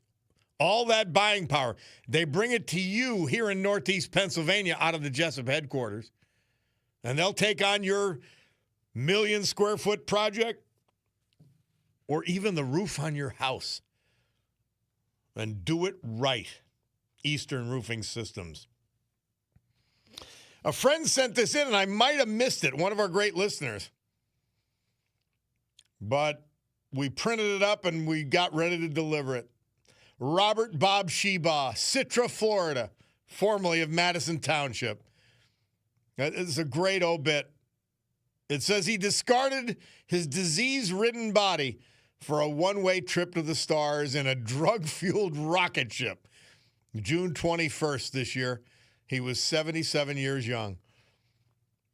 all that buying power. They bring it to you here in Northeast Pennsylvania out of the Jessup headquarters. And they'll take on your 1 million square foot project or even the roof on your house and do it right. Eastern Roofing Systems. A friend sent this in, and I might have missed it, one of our great listeners. But we printed it up and we got ready to deliver it. Robert Bob Sheba, Citra, Florida, formerly of Madison Township. It's a great obit. It says he discarded his disease-ridden body for a one-way trip to the stars in a drug-fueled rocket ship. June 21st this year, he was 77 years young.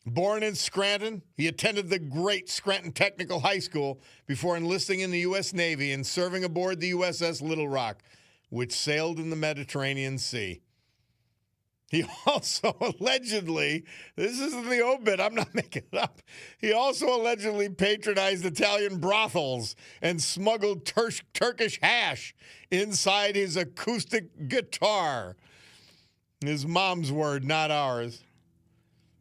Born in Scranton, he attended the great Scranton Technical High School before enlisting in the U.S. Navy and serving aboard the USS Little Rock, which sailed in the Mediterranean Sea. He also allegedly, this isn't the obit, I'm not making it up. He also allegedly patronized Italian brothels and smuggled Turkish hash inside his acoustic guitar. His mom's word, not ours.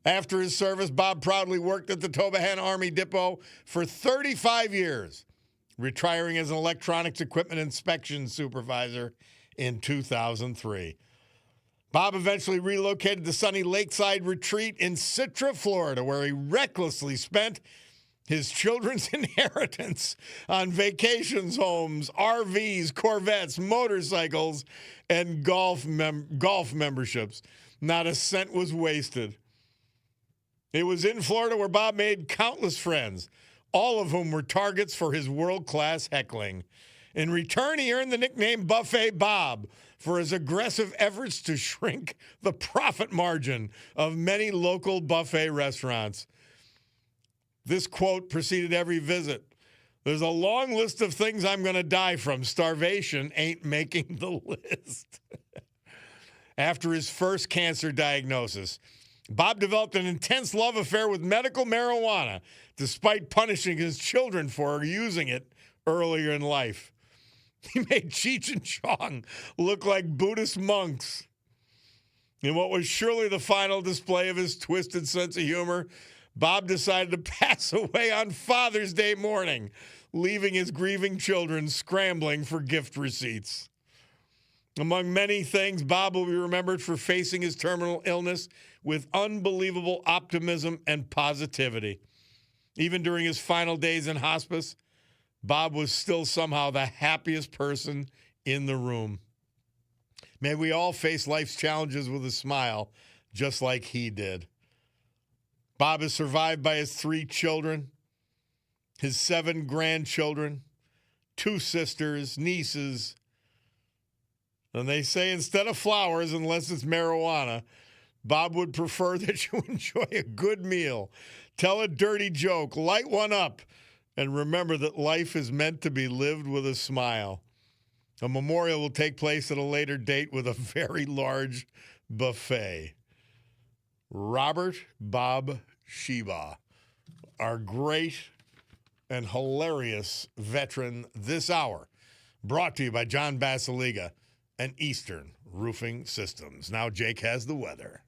After his service, Bob proudly worked at the Tobahan Army Depot for 35 years, retiring as an electronics equipment inspection supervisor in 2003. Bob eventually relocated to sunny Lakeside Retreat in Citra, Florida, where he recklessly spent his children's inheritance on vacations homes, RVs, Corvettes, motorcycles, and golf memberships. Not a cent was wasted. It was in Florida where Bob made countless friends, all of whom were targets for his world-class heckling. In return, he earned the nickname Buffet Bob for his aggressive efforts to shrink the profit margin of many local buffet restaurants. This quote preceded every visit. There's a long list of things I'm going to die from. Starvation ain't making the list. After his first cancer diagnosis, Bob developed an intense love affair with medical marijuana, despite punishing his children for using it earlier in life. He made Cheech and Chong look like Buddhist monks. In what was surely the final display of his twisted sense of humor, Bob decided to pass away on Father's Day morning, leaving his grieving children scrambling for gift receipts. Among many things, Bob will be remembered for facing his terminal illness with unbelievable optimism and positivity. Even during his final days in hospice, Bob was still somehow the happiest person in the room. May we all face life's challenges with a smile, just like he did. Bob is survived by his 3 children, his 7 grandchildren, 2 sisters, nieces. And they say instead of flowers, unless it's marijuana, Bob would prefer that you enjoy a good meal, tell a dirty joke, light one up, and remember that life is meant to be lived with a smile. A memorial will take place at a later date with a very large buffet. Robert Bob Sheba, our great and hilarious veteran this hour, brought to you by John Basiliga and Eastern Roofing Systems. Now Jake has the weather.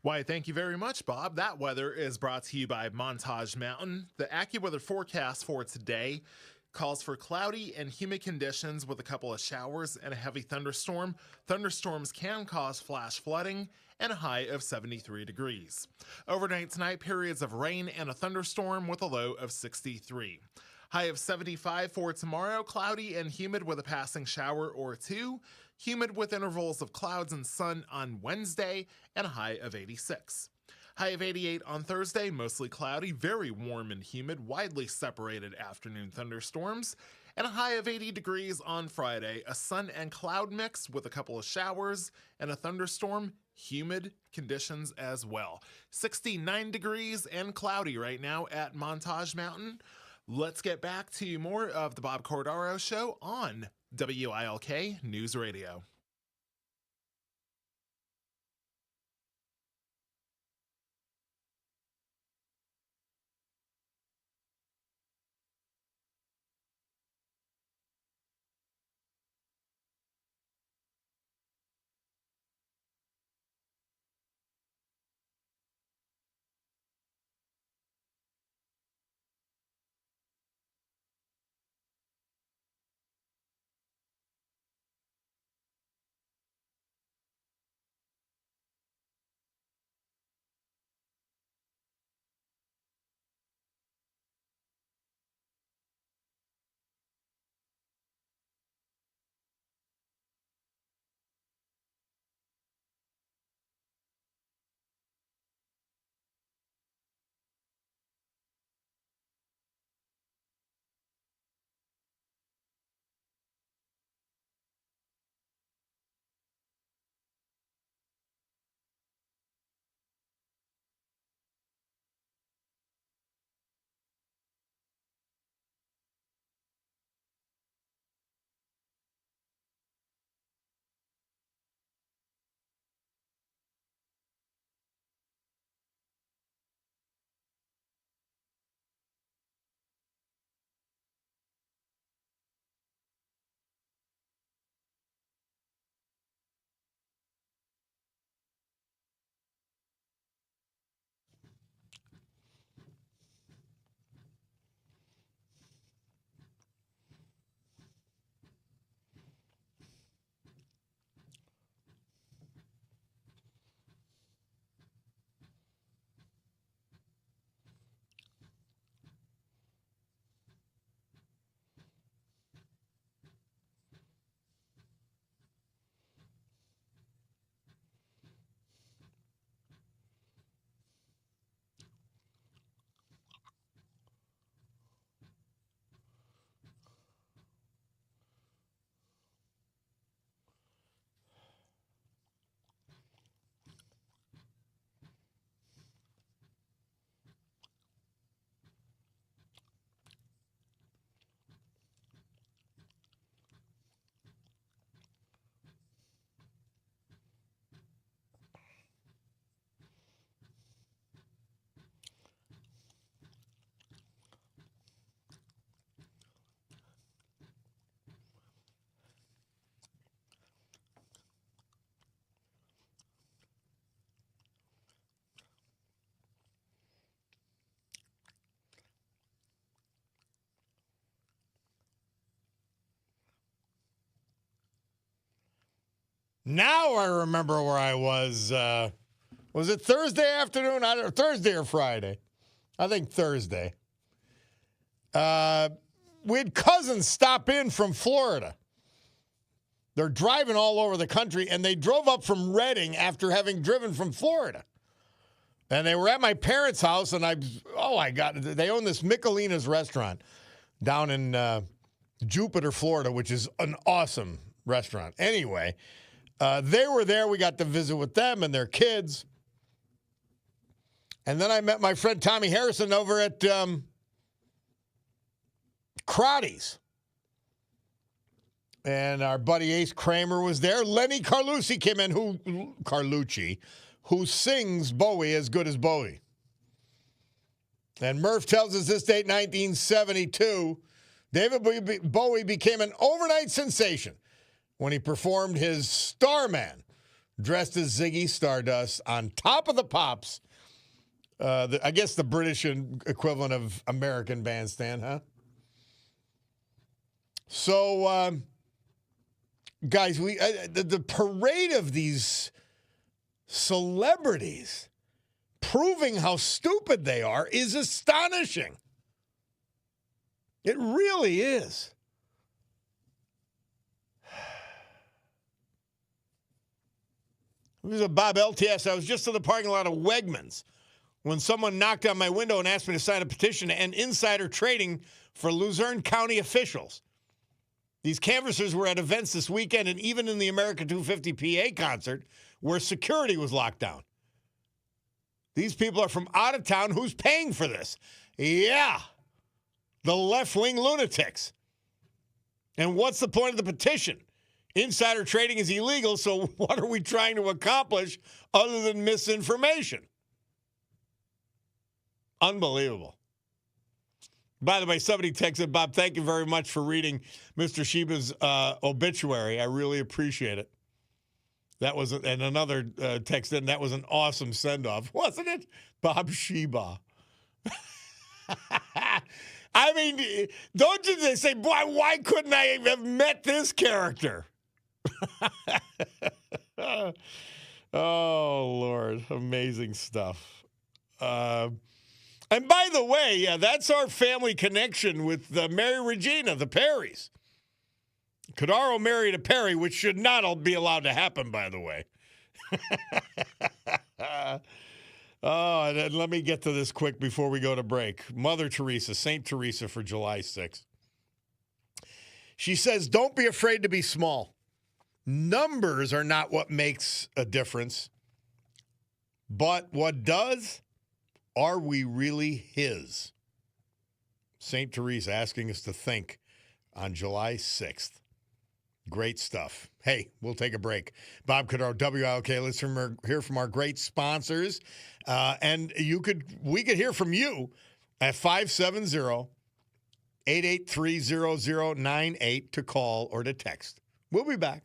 Why, thank you very much, Bob. That weather is brought to you by Montage Mountain. The AccuWeather forecast for today: calls for cloudy and humid conditions with a couple of showers and a heavy thunderstorm. Thunderstorms can cause flash flooding and a high of 73 degrees. Overnight tonight, periods of rain and a thunderstorm with a low of 63. High of 75 for tomorrow, cloudy and humid with a passing shower or two. Humid with intervals of clouds and sun on Wednesday and a high of 86. High of 88 on Thursday, mostly cloudy, very warm and humid, widely separated afternoon thunderstorms. And a high of 80 degrees on Friday, a sun and cloud mix with a couple of showers and a thunderstorm, humid conditions as well. 69 degrees and cloudy right now at Montage Mountain. Let's get back to more of the Bob Cordaro Show on WILK News Radio.
Now I remember where I was. Was it Thursday afternoon? I don't know, Thursday or Friday. I think Thursday. We had cousins stop in from Florida. They're driving all over the country, and they drove up from Redding after having driven from Florida. And they were at my parents' house, and they own this Michelina's restaurant down in Jupiter, Florida, which is an awesome restaurant. Anyway, they were there. We got to visit with them and their kids. And then I met my friend Tommy Harrison over at Crotty's. And our buddy Ace Kramer was there. Lenny Carlucci came in, who sings Bowie as good as Bowie. And Murph tells us this date, 1972, David Bowie became an overnight sensation when he performed his Starman, dressed as Ziggy Stardust, on Top of the Pops. I guess the British equivalent of American Bandstand, huh? So, guys, the parade of these celebrities proving how stupid they are is astonishing. It really is. This is a Bob LTS. I was just in the parking lot of Wegmans when someone knocked on my window and asked me to sign a petition to end insider trading for Luzerne County officials. These canvassers were at events this weekend and even in the America 250 PA concert where security was locked down. These people are from out of town. Who's paying for this? Yeah, the left-wing lunatics. And what's the point of the petition? Insider trading is illegal, so what are we trying to accomplish other than misinformation? Unbelievable. By the way, somebody texted, Bob, thank you very much for reading Mr. Sheba's obituary. I really appreciate it. That was, and another text in, that was an awesome send-off, wasn't it? Bob Sheba. I mean, don't you say, boy, why couldn't I have met this character? Oh, Lord. Amazing stuff. And by the way, yeah, that's our family connection with Mary Regina, the Perrys. Cordaro married a Perry, which should not be allowed to happen, by the way. Oh, and let me get to this quick before we go to break. Mother Teresa, St. Teresa for July 6th. She says, don't be afraid to be small. Numbers are not what makes a difference. But what does? Are we really his? St. Teresa asking us to think on July 6th. Great stuff. Hey, we'll take a break. Bob Cordaro, WILK. Let's hear from our great sponsors. And we could hear from you at 570-883-0098 to call or to text. We'll be back.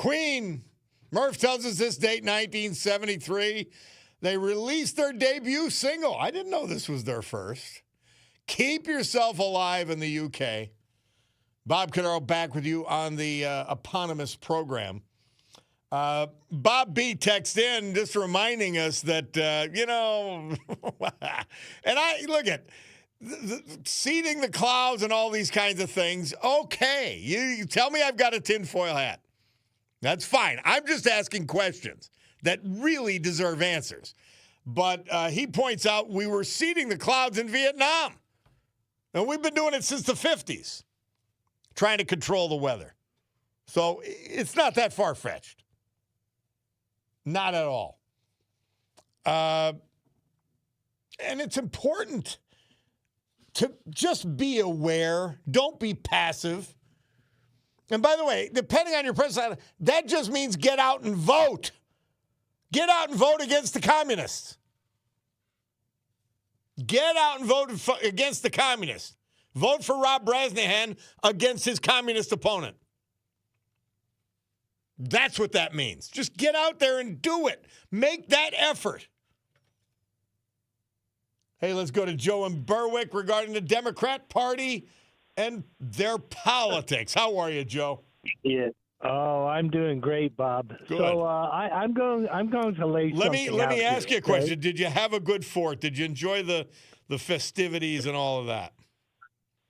Queen. Murph tells us this date, 1973. They released their debut single. I didn't know this was their first. Keep Yourself Alive in the UK. Bob Cordaro back with you on the eponymous program. Bob B texted in just reminding us that, and I look at seeding the clouds and all these kinds of things. Okay, you tell me I've got a tinfoil hat. That's fine. I'm just asking questions that really deserve answers. But he points out we were seeding the clouds in Vietnam. And we've been doing it since the 50s, trying to control the weather. So it's not that far-fetched. Not at all. And it's important to just be aware. Don't be passive. And by the way, depending on your president, that just means get out and vote. Get out and vote against the communists. Get out and vote against the communists. Vote for Rob Brasnahan against his communist opponent. That's what that means. Just get out there and do it. Make that effort. Hey, let's go to Joe in Berwick regarding the Democrat Party and their politics. How are you, Joe?
Yeah. Oh, I'm doing great, Bob.
Good.
So I'm going to lay
Let
something
me
out
ask
here,
you a question.
okay?
Did you have a good Fourth? Did you enjoy the festivities and all of that?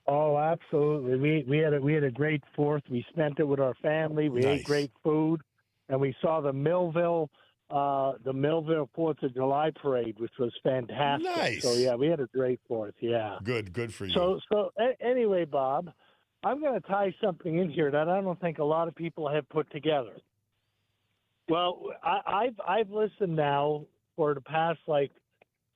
Oh, absolutely. We had a great Fourth. We spent it with our family. We
Nice.
ate great food, and we saw the Millville 4th of July parade, which was fantastic.
Nice.
So yeah, we had a great Fourth. Yeah.
Good for you.
So anyway, Bob, I'm going to tie something in here that I don't think a lot of people have put together. Well, I've listened now for the past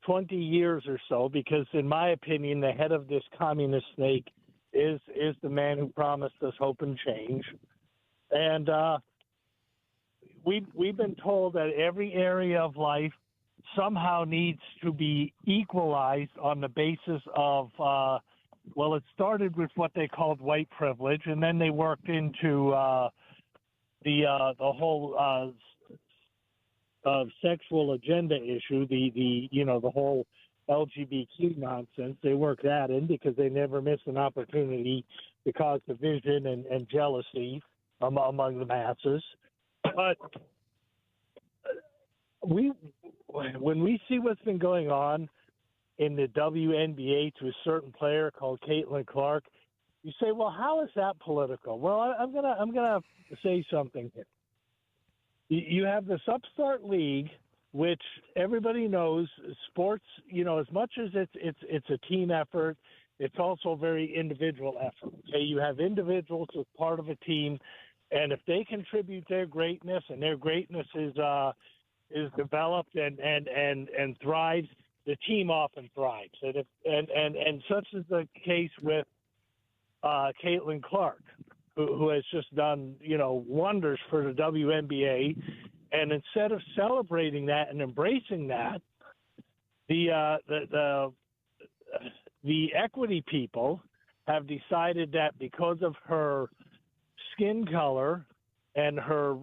20 years or so, because in my opinion, the head of this communist snake is the man who promised us hope and change. And we've been told that every area of life somehow needs to be equalized on the basis of, it started with what they called white privilege, and then they worked into the whole sexual agenda issue, the whole LGBTQ nonsense. They work that in because they never miss an opportunity to cause division and jealousy among the masses. But when we see what's been going on in the WNBA to a certain player called Caitlin Clark, you say, well, how is that political? Well, I'm gonna say something here. You have this upstart league, which everybody knows sports, as much as it's a team effort, it's also a very individual effort. Okay, you have individuals as part of a team, and if they contribute their greatness and their greatness is developed and thrives, the team often thrives. And such is the case with Caitlin Clark, who has just done, wonders for the WNBA. And instead of celebrating that and embracing that, the equity people have decided that because of her skin color and her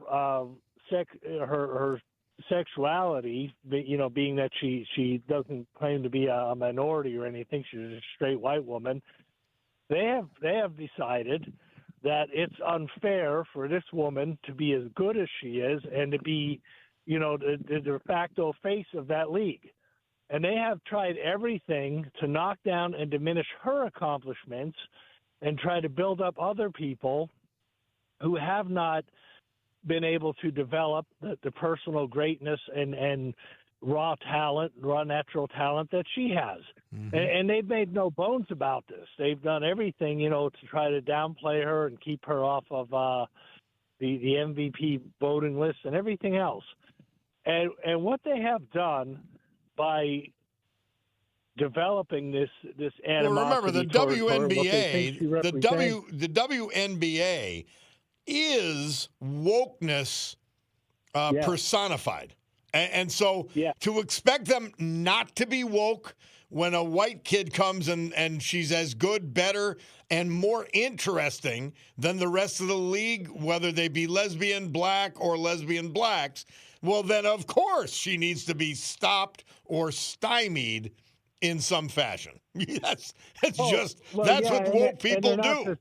sexuality, being that she doesn't claim to be a minority or anything, she's a straight white woman, they have decided that it's unfair for this woman to be as good as she is and to be, the de facto face of that league. And they have tried everything to knock down and diminish her accomplishments and try to build up other people who have not been able to develop the personal greatness and raw natural talent that she has. Mm-hmm. And they've made no bones about this. They've done everything, to try to downplay her and keep her off of the MVP voting list and everything else. And what they have done by developing this animosity.
Well, remember the WNBA, the WNBA is wokeness personified. And so
Yeah.
to expect them not to be woke when a white kid comes and she's as good, better, and more interesting than the rest of the league, whether they be lesbian black or lesbian blacks, well, then of course she needs to be stopped or stymied in some fashion. That's what woke people do.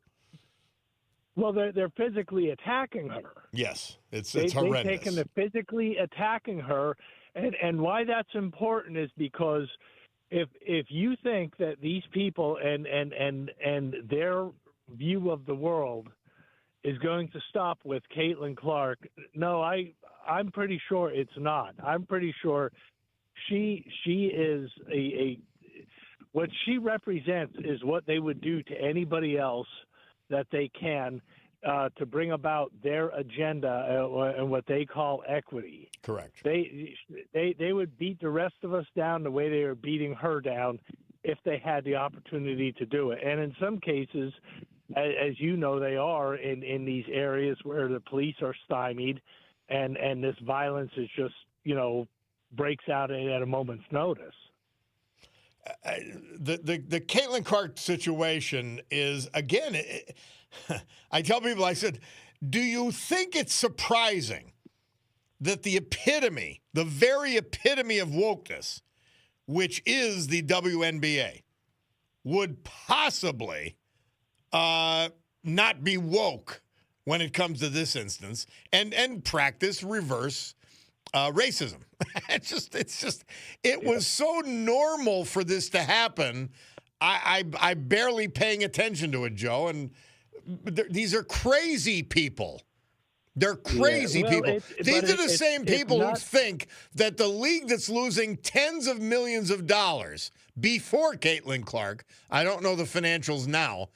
They're physically attacking her.
Yes, it's
They've
horrendous.
taken to physically attacking her, and why that's important is because if you think that these people and their view of the world is going to stop with Caitlin Clark, no, I'm pretty sure it's not. I'm pretty sure she is a what she represents is what they would do to anybody else that they can to bring about their agenda and what they call equity.
Correct.
They would beat the rest of us down the way they are beating her down if they had the opportunity to do it. And in some cases, as you know, they are in these areas where the police are stymied and this violence is just, breaks out at a moment's notice.
The Caitlin Clark situation is, again, I tell people, I said, do you think it's surprising that the very epitome of wokeness, which is the WNBA, would possibly not be woke when it comes to this instance and practice reverse racism? It was so normal for this to happen. I barely paying attention to it, Joe. And these are crazy people. They're crazy people. These are the same people who think that the league that's losing tens of millions of dollars before Caitlin Clark, I don't know the financials now,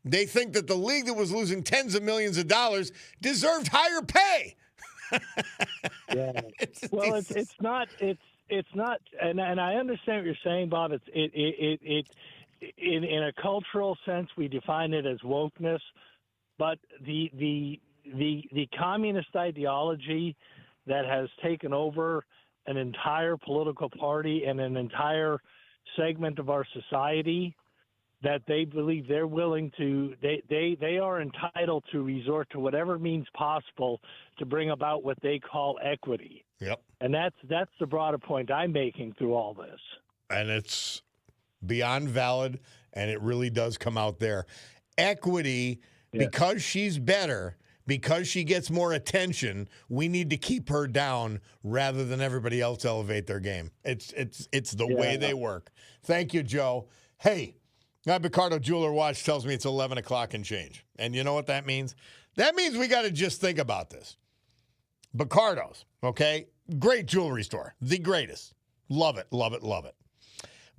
they think that the league that was losing tens of millions of dollars deserved higher pay.
Yeah. Well, it's not, and I understand what you're saying, Bob. It in a cultural sense, we define it as wokeness, but the communist ideology that has taken over an entire political party and an entire segment of our society, that they believe they're willing to, they are entitled to resort to whatever means possible to bring about what they call equity.
Yep.
And that's the broader point I'm making through all this.
And it's beyond valid, and it really does come out there. Equity, because she's better, because she gets more attention, we need to keep her down rather than everybody else elevate their game. It's the way they work. Thank you, Joe. Hey, my Picardo Jeweler watch tells me it's 11 o'clock and change. And you know what that means? That means we got to just think about this. Picardo's, okay? Great jewelry store. The greatest. Love it, love it, love it.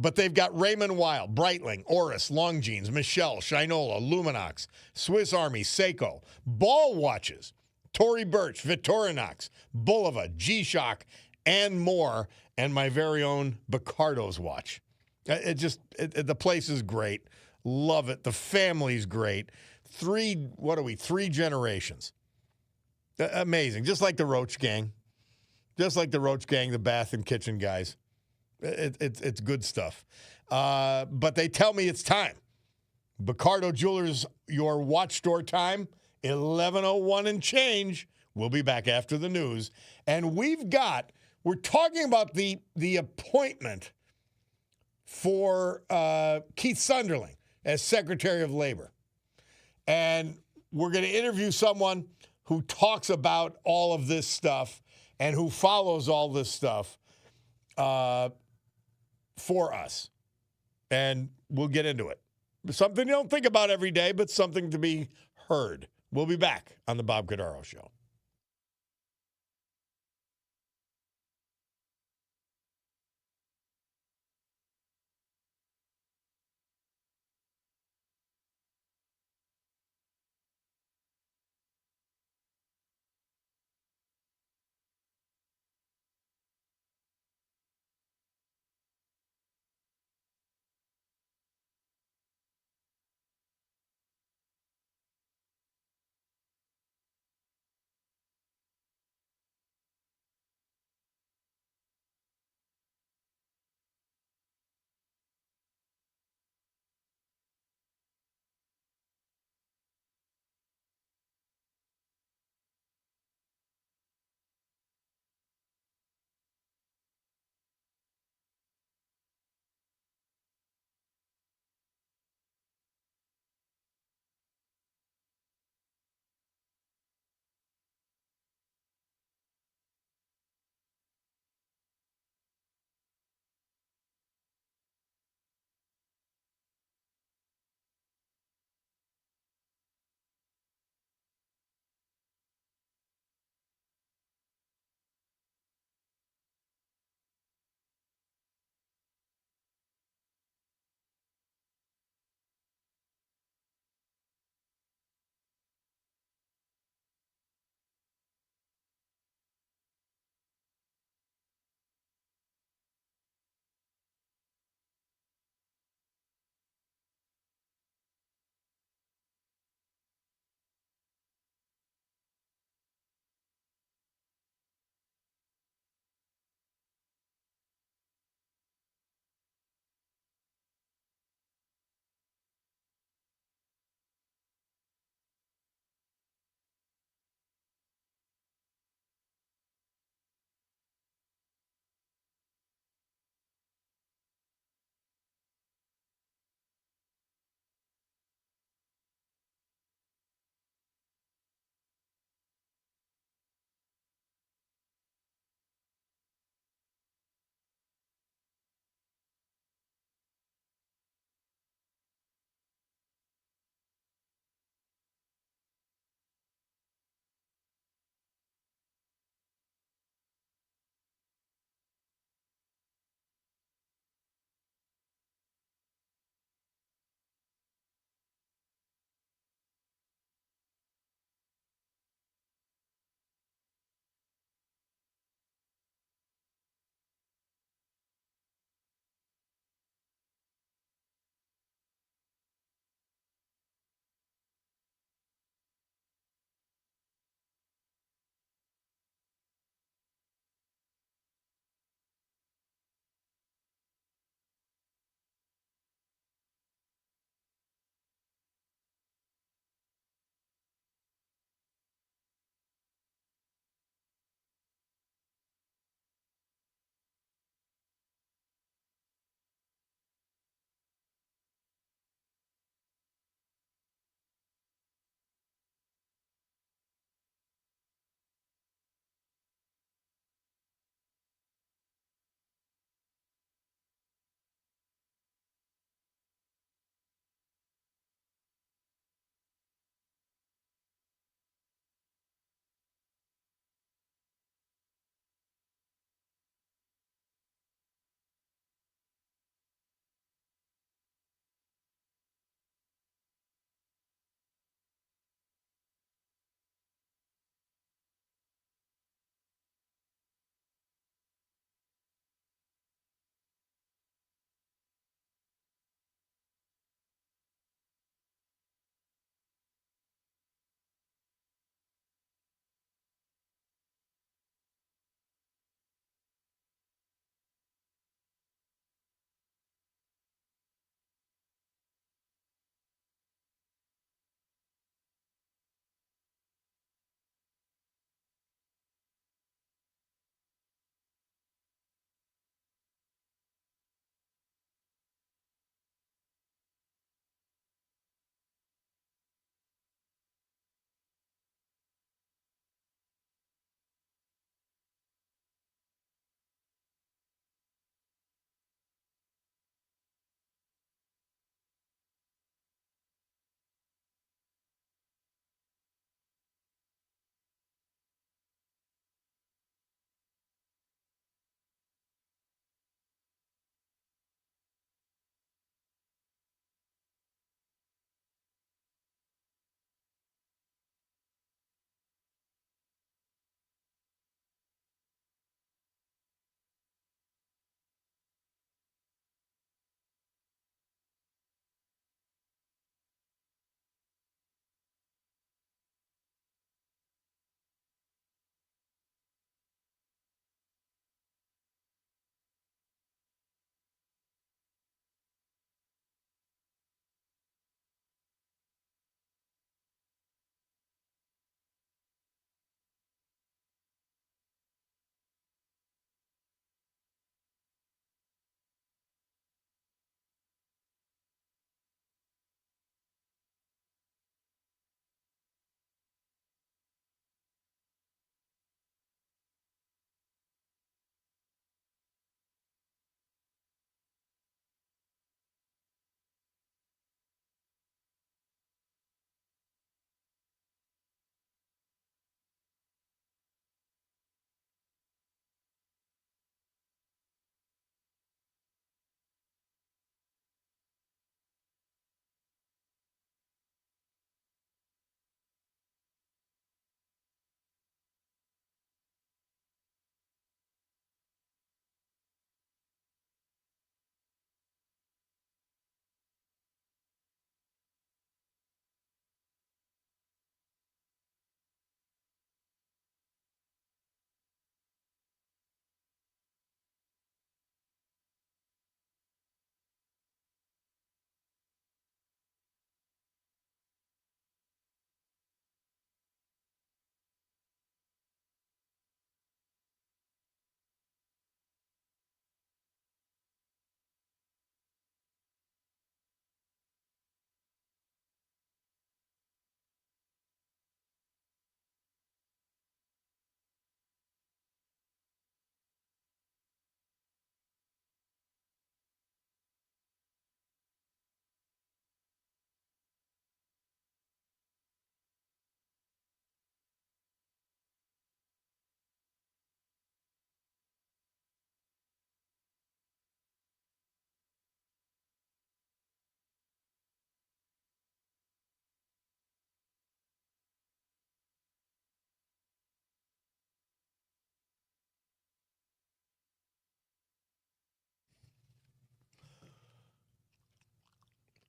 But they've got Raymond Weil, Breitling, Oris, Longines, Michelle, Shinola, Luminox, Swiss Army, Seiko, Ball Watches, Tory Burch, Victorinox, Bulova, G-Shock, and more, and my very own Picardo's watch. The place is great. Love it. The family's great. Three generations. Amazing. Just like the Roach Gang. The bath and kitchen guys. It's good stuff. But they tell me it's time. Picardo Jewelers, your watch store time, 11:01 and change. We'll be back after the news. And we're talking about the appointment for Keith Sunderling as Secretary of Labor. And we're going to interview someone who talks about all of this stuff and who follows all this stuff for us. And we'll get into it. Something you don't think about every day, but something to be heard. We'll be back on the Bob Cordaro Show.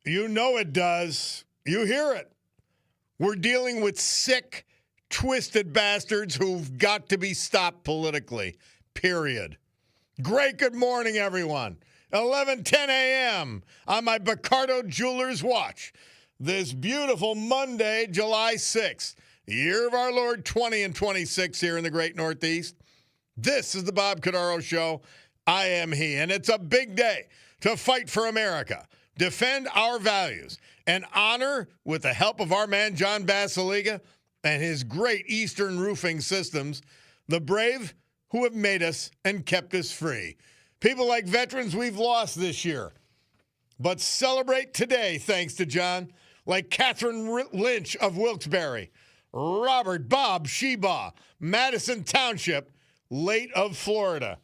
You know it does. You hear it. We're dealing with sick, twisted bastards who've got to be stopped politically, period. Great good morning, everyone. 11:10 a.m. on my Bacardo Jewelers watch. This beautiful Monday, July 6th, year of our Lord 20 and 26 here in the great Northeast. This is the Bob Cordaro Show. I am he, and it's a big day to fight for America, defend our values, and honor, with the help of our man John Basiliga and his great Eastern roofing systems, the brave who have made us and kept us free. People like veterans we've lost this year, but celebrate today thanks to John, like Catherine Lynch of Wilkes-Barre, Robert Bob Sheba, Madison Township, late of Florida,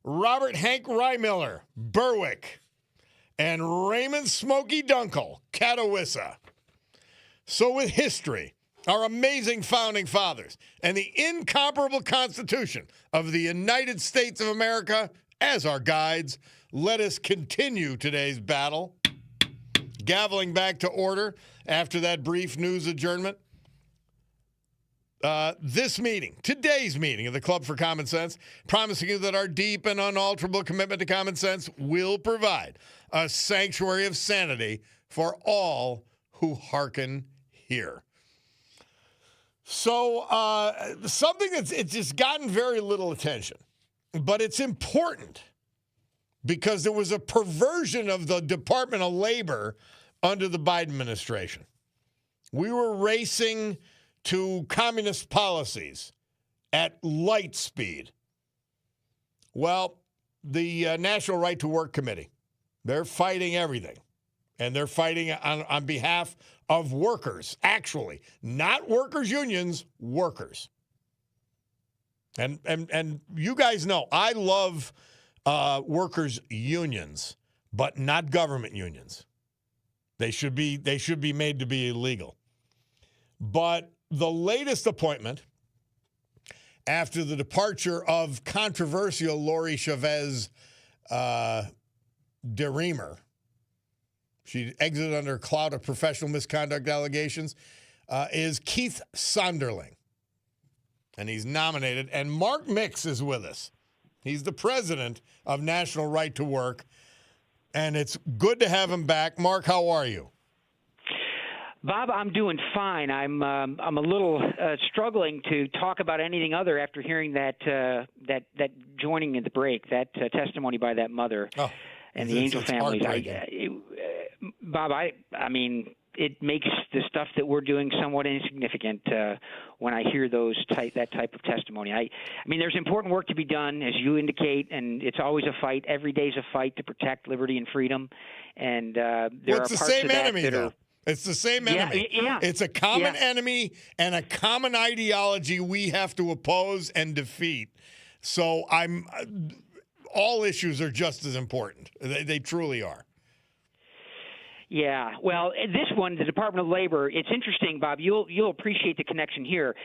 Robert Hank Rymiller, Berwick, and Raymond Smokey Dunkel, Catawissa. So with history, our amazing founding fathers, and the incomparable Constitution of the United States of America as our guides, let us continue today's battle. Gaveling back to order after that brief news adjournment. This meeting, today's meeting of the Club for Common Sense, promising you that our deep and unalterable commitment to common sense will provide a sanctuary of sanity for all who hearken here. So something it's just gotten very little attention, but it's important because there was a perversion of the Department of Labor under the Biden administration. We were racing to communist policies at light speed. Well, the National Right to Work Committee, they're fighting everything. And they're fighting on behalf of workers, actually. Not workers' unions, workers. And you guys know, I love workers' unions, but not government unions. They should be made to be illegal. But the latest appointment after the departure of controversial Lori Chavez DeReamer, she exited under a cloud of professional misconduct allegations, is Keith Sonderling. And he's nominated. And Mark Mix is with us. He's the president of National Right to Work. And it's good to have him back. Mark, how are you?
Bob, I'm doing fine. I'm a little struggling to talk about anything other after hearing that joining at the break, that testimony by that mother and the Angel families. Bob, I mean, it makes the stuff that we're doing somewhat insignificant when I hear that type of testimony. I mean, there's important work to be done, as you indicate, and it's always a fight. Every day is a fight to protect liberty and freedom. And there are parts of that that are.
It's the same enemy.
Yeah.
It's a common enemy and a common ideology we have to oppose and defeat. So all issues are just as important. They truly are.
Yeah, well, this one, the Department of Labor, it's interesting, Bob. You'll appreciate the connection here.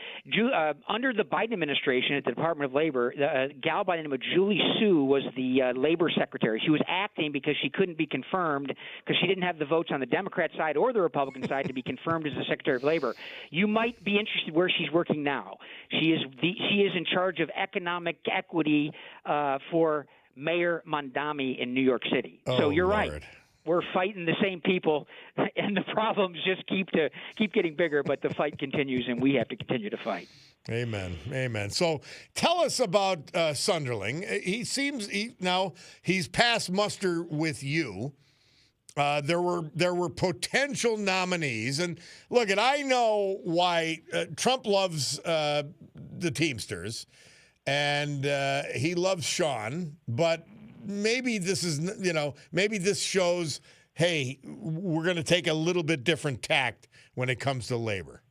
Under the Biden administration at the Department of Labor, a gal by the name of Julie Su was the labor secretary. She was acting because she couldn't be confirmed because she didn't have the votes on the Democrat side or the Republican side to be confirmed as the Secretary of Labor. You might be interested where she's working now. She is in charge of economic equity for Mayor Mondami in New York City. So you're
Lord.
right. We're fighting the same people, and the problems just keep getting bigger, but the fight continues, and we have to continue to fight.
Amen. So tell us about Sunderling. He's passed muster with you. There were potential nominees, and look, I know why Trump loves the Teamsters, and he loves Sean, but maybe this shows, hey, we're going to take a little bit different tact when it comes to labor.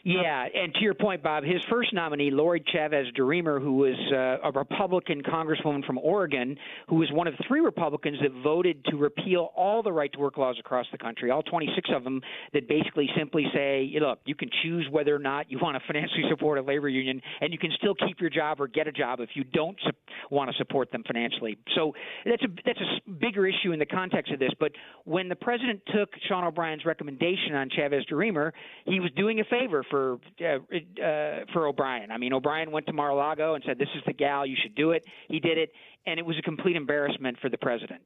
Yeah, and to your point, Bob, his first nominee, Lori Chavez DeRemer, who was a Republican congresswoman from Oregon, who was one of 3 Republicans that voted to repeal all the right-to-work laws across the country, all 26 of them that basically simply say, look, you can choose whether or not you want to financially support a labor union, and you can still keep your job or get a job if you don't want to support them financially. So that's a bigger issue in the context of this. But when the president took Sean O'Brien's recommendation on Chavez DeRemer, he was doing a favor for O'Brien. I mean, O'Brien went to Mar-a-Lago and said, "This is the gal. You should do it." He did it, and it was a complete embarrassment for the president.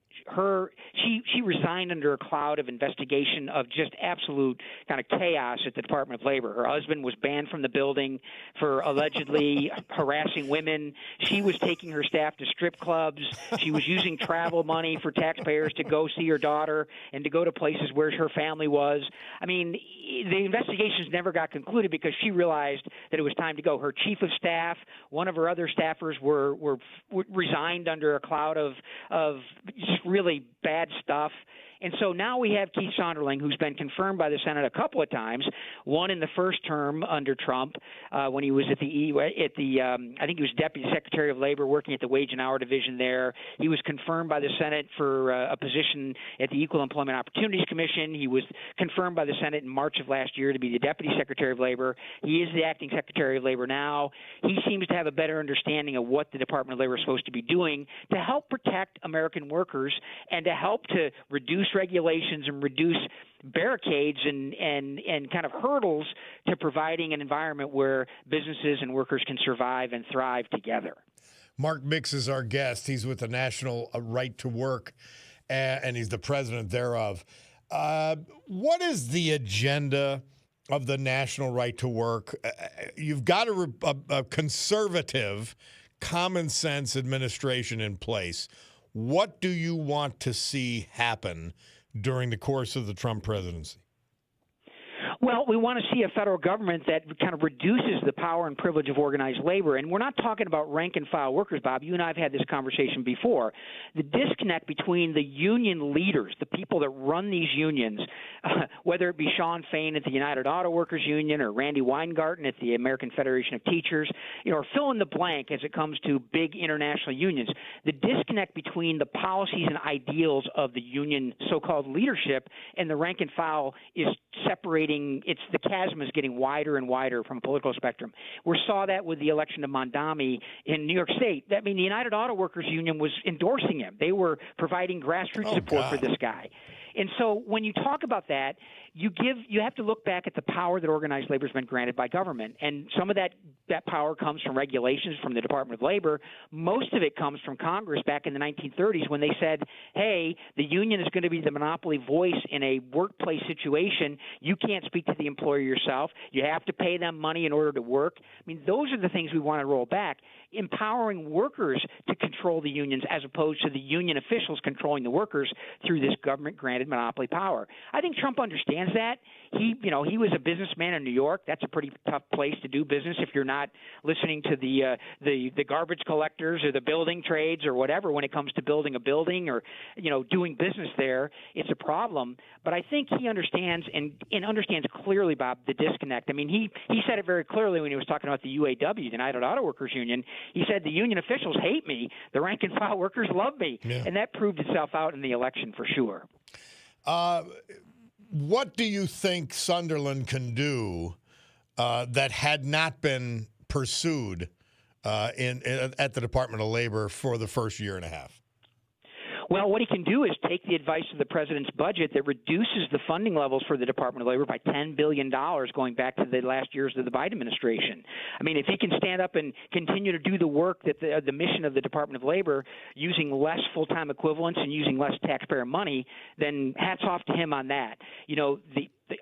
She resigned under a cloud of investigation of just absolute kind of chaos at the Department of Labor. Her husband was banned from the building for allegedly harassing women. She was taking her staff to strip clubs. She was using travel money for taxpayers to go see her daughter and to go to places where her family was. I mean, the investigations never got concluded because she realized that it was time to go. Her chief of staff, one of her other staffers were resigned under a cloud of just really bad stuff. And so now we have Keith Sonderling, who's been confirmed by the Senate a couple of times. One in the first term under Trump, when he was I think he was Deputy Secretary of Labor, working at the Wage and Hour Division there. He was confirmed by the Senate for a position at the Equal Employment Opportunities Commission. He was confirmed by the Senate in March of last year to be the Deputy Secretary of Labor. He is the Acting Secretary of Labor now. He seems to have a better understanding of what the Department of Labor is supposed to be doing to help protect American workers and to help to reduce regulations and reduce barricades and kind of hurdles to providing an environment where businesses and workers can survive and thrive together.
Mark Mix is our guest. He's with the National Right to Work, and he's the president thereof. What is the agenda of the National Right to Work? You've got a conservative, common sense administration in place. What do you want to see happen during the course of the Trump presidency?
Well, we want to see a federal government that kind of reduces the power and privilege of organized labor. And we're not talking about rank-and-file workers, Bob. You and I have had this conversation before. The disconnect between the union leaders, the people that run these unions, whether it be Sean Fain at the United Auto Workers Union or Randy Weingarten at the American Federation of Teachers, or fill in the blank as it comes to big international unions, the disconnect between the policies and ideals of the union so-called leadership and the rank-and-file is separating. The chasm is getting wider and wider from a political spectrum. We saw that with the election of Mondami in New York State. I mean, the United Auto Workers Union was endorsing him. They were providing grassroots support for this guy. And so when you talk about that, you have to look back at the power that organized labor has been granted by government. And some of that power comes from regulations from the Department of Labor. Most of it comes from Congress back in the 1930s when they said, hey, the union is going to be the monopoly voice in a workplace situation. You can't speak to the employer yourself. You have to pay them money in order to work. I mean, those are the things we want to roll back. Empowering workers to control the unions as opposed to the union officials controlling the workers through this government-granted monopoly power. I think Trump understands that. He was a businessman in New York. That's a pretty tough place to do business if you're not listening to the garbage collectors or the building trades or whatever when it comes to building a building or doing business there. It's a problem. But I think he understands and understands clearly, Bob, the disconnect. I mean, he said it very clearly when he was talking about the UAW, the United Auto Workers Union. He said the union officials hate me. The rank and file workers love me. Yeah. And that proved itself out in the election for sure.
What do you think Sunderland can do that had not been pursued at the Department of Labor for the first year and a half?
Well, what he can do is take the advice of the president's budget that reduces the funding levels for the Department of Labor by $10 billion going back to the last years of the Biden administration. I mean, if he can stand up and continue to do the work that the mission of the Department of Labor using less full-time equivalents and using less taxpayer money, then hats off to him on that.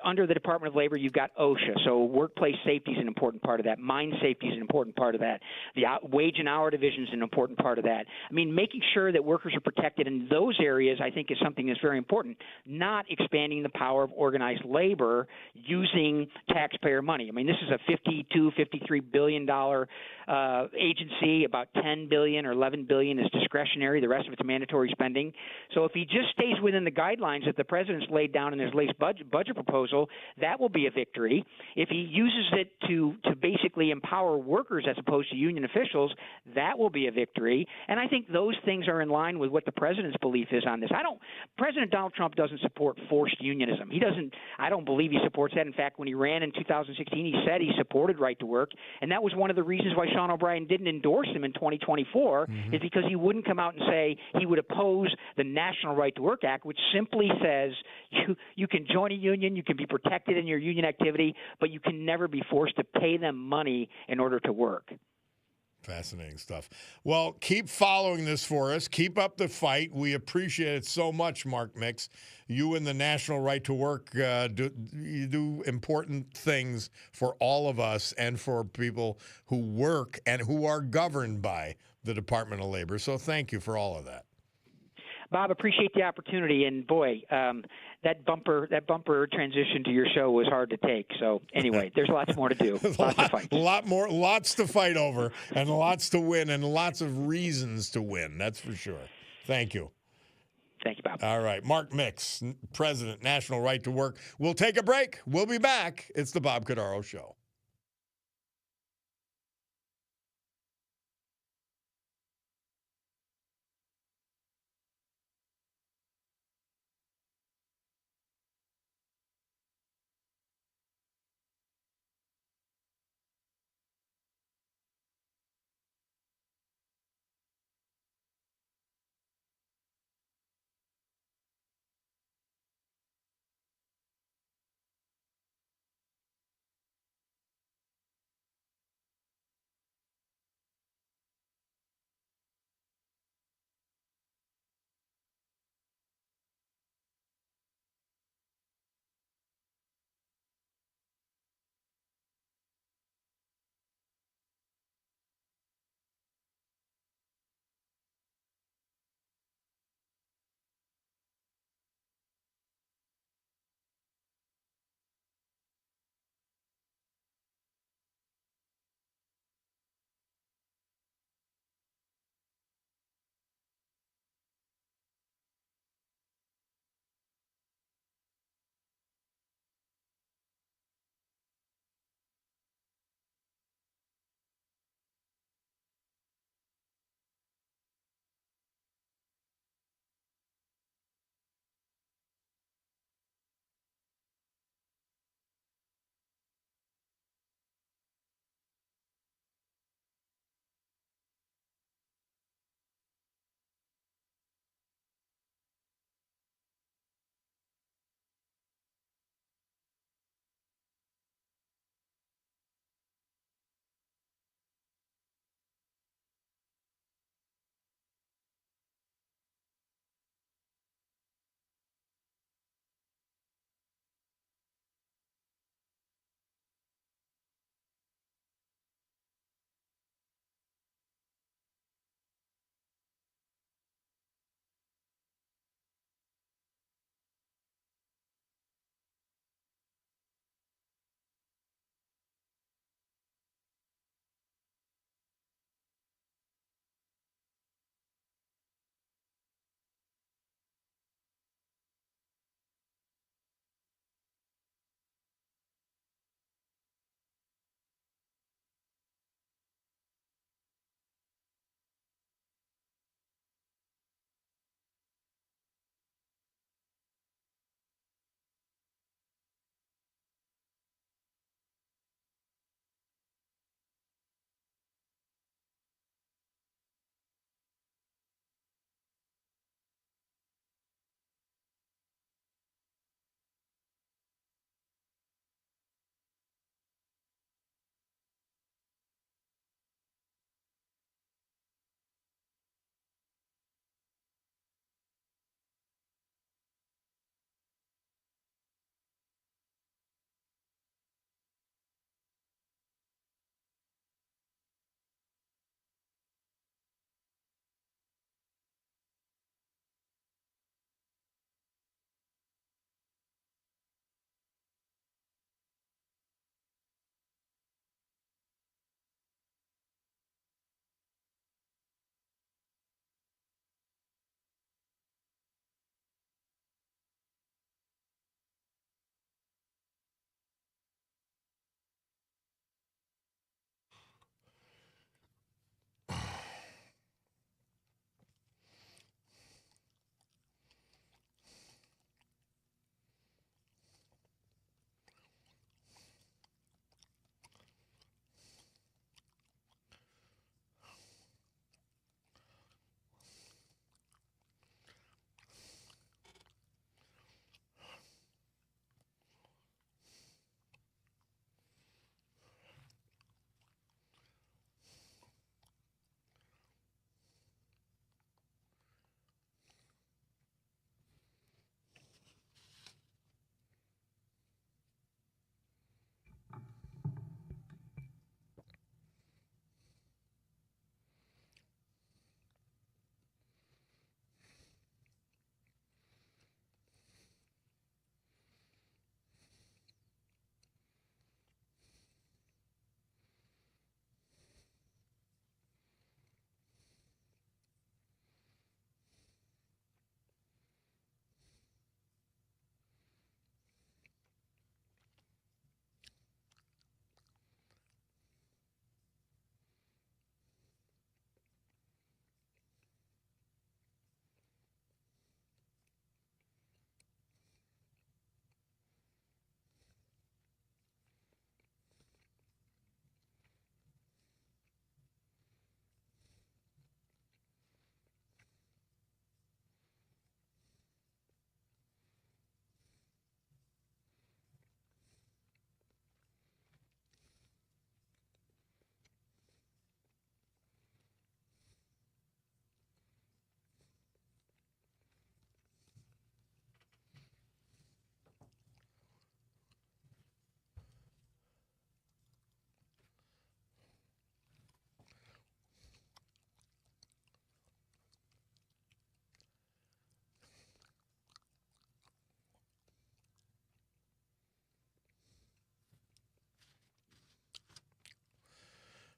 Under the Department of Labor, you've got OSHA, so workplace safety is an important part of that. Mine safety is an important part of that. The wage and hour division is an important part of that. I mean, making sure that workers are protected in those areas, I think, is something that's very important, not expanding the power of organized labor using taxpayer money. I mean, this is a $53 billion agency. About $10 billion or $11 billion is discretionary. The rest of it's mandatory spending. So if he just stays within the guidelines that the president's laid down in his latest budget proposal, proposal, that will be a victory. If he uses it to basically empower workers as opposed to union officials, that will be a victory. And I think those things are in line with what the president's belief is on this. President Donald Trump doesn't support forced unionism. I don't believe he supports that. In fact, when he ran in 2016, he said he supported right to work, and that was one of the reasons why Sean O'Brien didn't endorse him in 2024, is because he wouldn't come out and say he would oppose the National Right to Work Act, which simply says you can join a union, you can be protected in your union activity, but you can never be forced to pay them money in order to work.
Fascinating stuff. Well, keep following this for us. Keep up the fight. We appreciate it so much, Mark Mix. You and the National Right to Work you do important things for all of us and for people who work and who are governed by the Department of Labor. So thank you for all of that.
Bob, appreciate the opportunity, and boy, that bumper transition to your show was hard to take. So anyway, there's lots more to do, lots to fight.
Lots to fight over, and lots to win, and lots of reasons to win. That's for sure. Thank you.
Thank you, Bob.
All right, Mark Mix, President, National Right to Work. We'll take a break. We'll be back. It's the Bob Cordaro Show.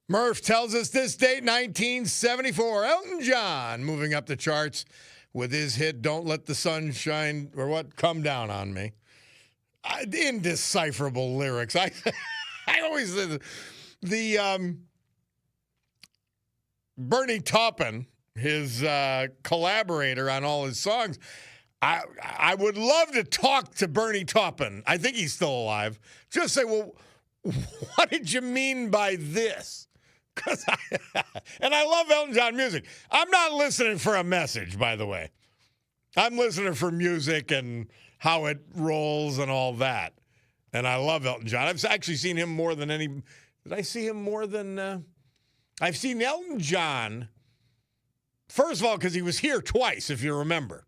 Murph tells us this date, 1974. Elton John moving up the charts with his hit "Don't Let the Sun Shine" or what? "Come Down on Me." Indecipherable lyrics. I always the Bernie Taupin, his collaborator on all his songs. I would love to talk to Bernie Taupin. I think he's still alive. Just say, well, what did you mean by this? And I love Elton John music. I'm not listening for a message, by the way. I'm listening for music and how it rolls and all that. And I love Elton John. I've actually seen him more than any. Did I see him more than? I've seen Elton John. First of all, because he was here twice, if you remember.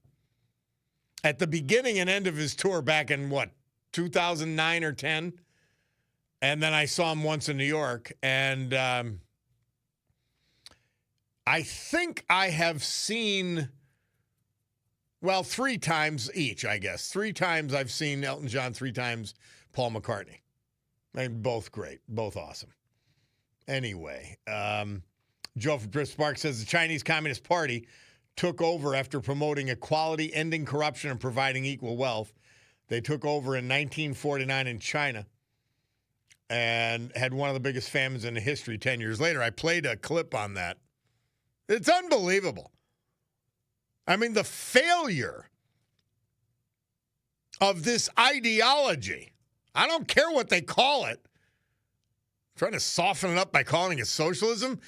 At the beginning and end of his tour back in, 2009 or 10? And then I saw him once in New York. And I think I have seen, 3 times each, I guess. 3 times I've seen Elton John, 3 times Paul McCartney. And both great, both awesome. Anyway, Joe from Drift Spark says the Chinese Communist Party took over after promoting equality, ending corruption, and providing equal wealth. They took over in 1949 in China and had one of the biggest famines in history 10 years later. I played a clip on that. It's unbelievable. I mean, the failure of this ideology, I don't care what they call it, trying to soften it up by calling it socialism,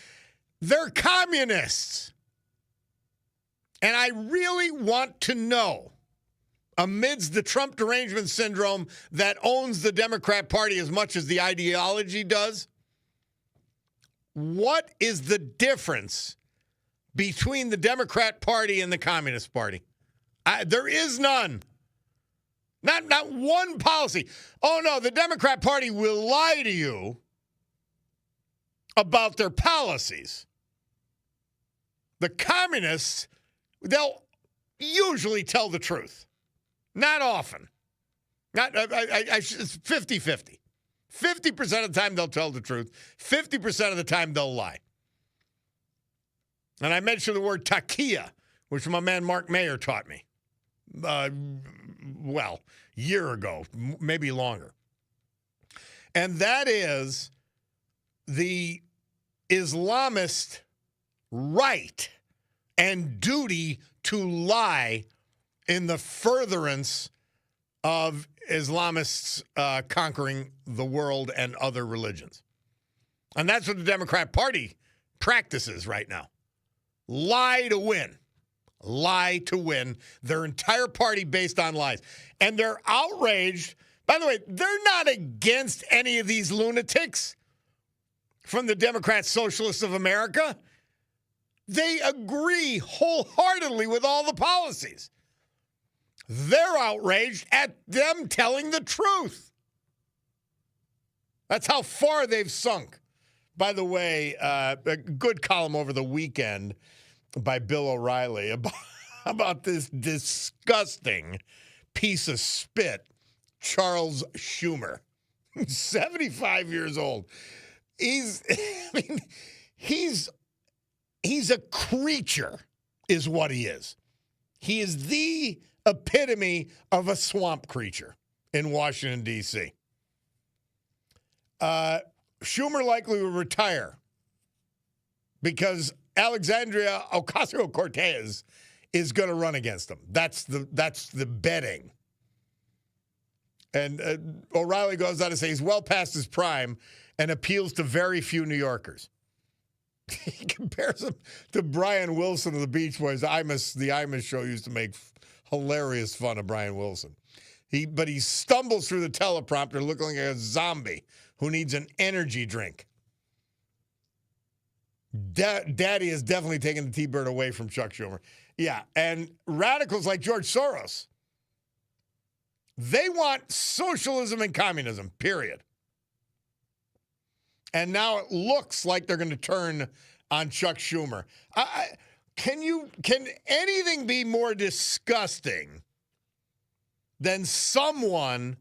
they're communists. And I really want to know, amidst the Trump derangement syndrome that owns the Democrat Party as much as the ideology does, what is the difference between the Democrat Party and the Communist Party? There is none. Not one policy. Oh, no, the Democrat Party will lie to you about their policies. The communists, they'll usually tell the truth. Not often. It's 50-50. 50% of the time they'll tell the truth. 50% of the time they'll lie. And I mentioned the word taquilla, which my man Mark Mayer taught me. Year ago, maybe longer. And that is the Islamist right and duty to lie in the furtherance of Islamists conquering the world and other religions. And that's what the Democrat Party practices right now. Lie to win. Lie to win. Their entire party based on lies. And they're outraged. By the way, they're not against any of these lunatics from the Democrat Socialists of America. They agree wholeheartedly with all the policies. They're outraged at them telling the truth. That's how far they've sunk. By the way, a good column over the weekend by Bill O'Reilly about this disgusting piece of spit, Charles Schumer, 75 years old. He's a creature, is what he is. He is the epitome of a swamp creature in Washington, D.C. Schumer likely will retire because Alexandria Ocasio-Cortez is going to run against him. That's the betting. And O'Reilly goes on to say he's well past his prime and appeals to very few New Yorkers. He compares him to Brian Wilson of the Beach Boys. The Imus show used to make hilarious fun of Brian Wilson. But he stumbles through the teleprompter looking like a zombie who needs an energy drink. Daddy has definitely taken the T-bird away from Chuck Schumer. Yeah, and radicals like George Soros, they want socialism and communism, period. And now it looks like they're going to turn on Chuck Schumer. Can anything be more disgusting than someone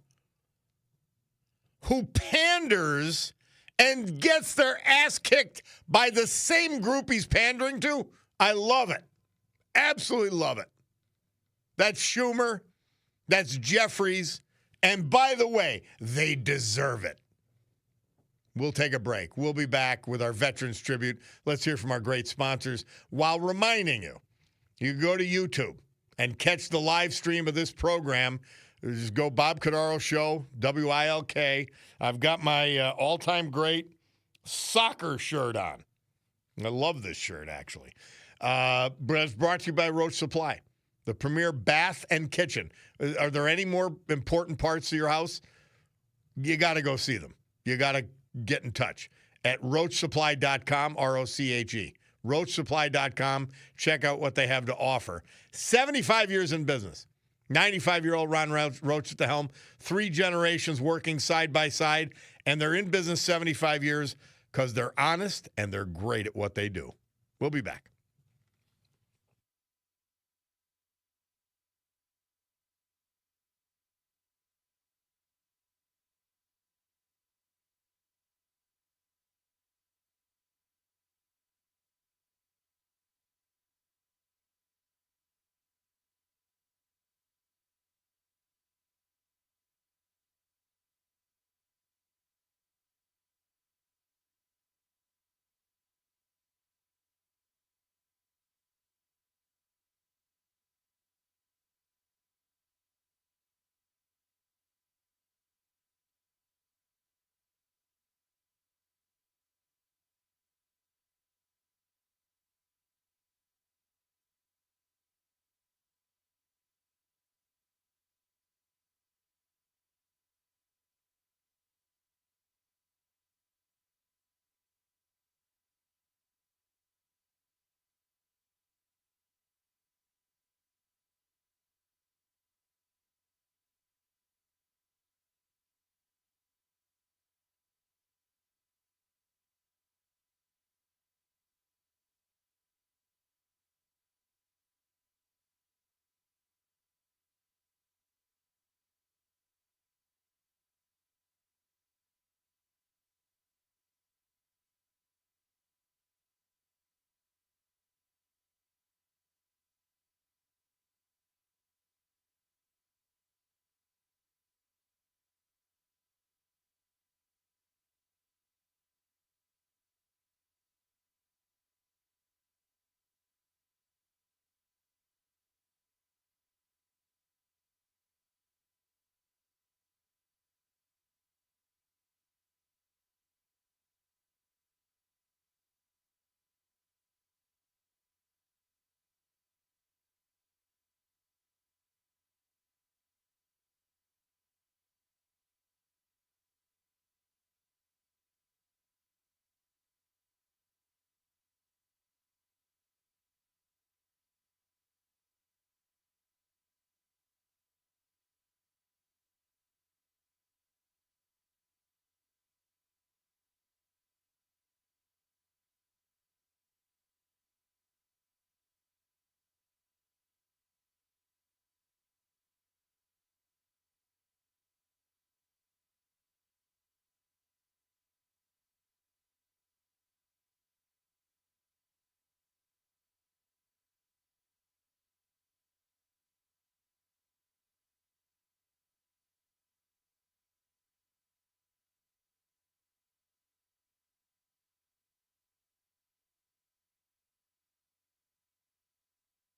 who panders and gets their ass kicked by the same group he's pandering to? I love it. Absolutely love it. That's Schumer. That's Jeffries. And by the way, they deserve it. We'll take a break. We'll be back with our Veterans Tribute. Let's hear from our great sponsors while reminding you, you can go to YouTube and catch the live stream of this program. Just go Bob Cordaro Show, WILK. I've got my all-time great soccer shirt on. I love this shirt, actually. But it's brought to you by Roach Supply, the premier bath and kitchen. Are there any more important parts of your house? You got to go see them. You got to get in touch at roachsupply.com, ROCHE. roachsupply.com. Check out what they have to offer. 75 years in business. 95-year-old Ron Roach at the helm. 3 generations working side by side. And they're in business 75 years because they're honest and they're great at what they do. We'll be back.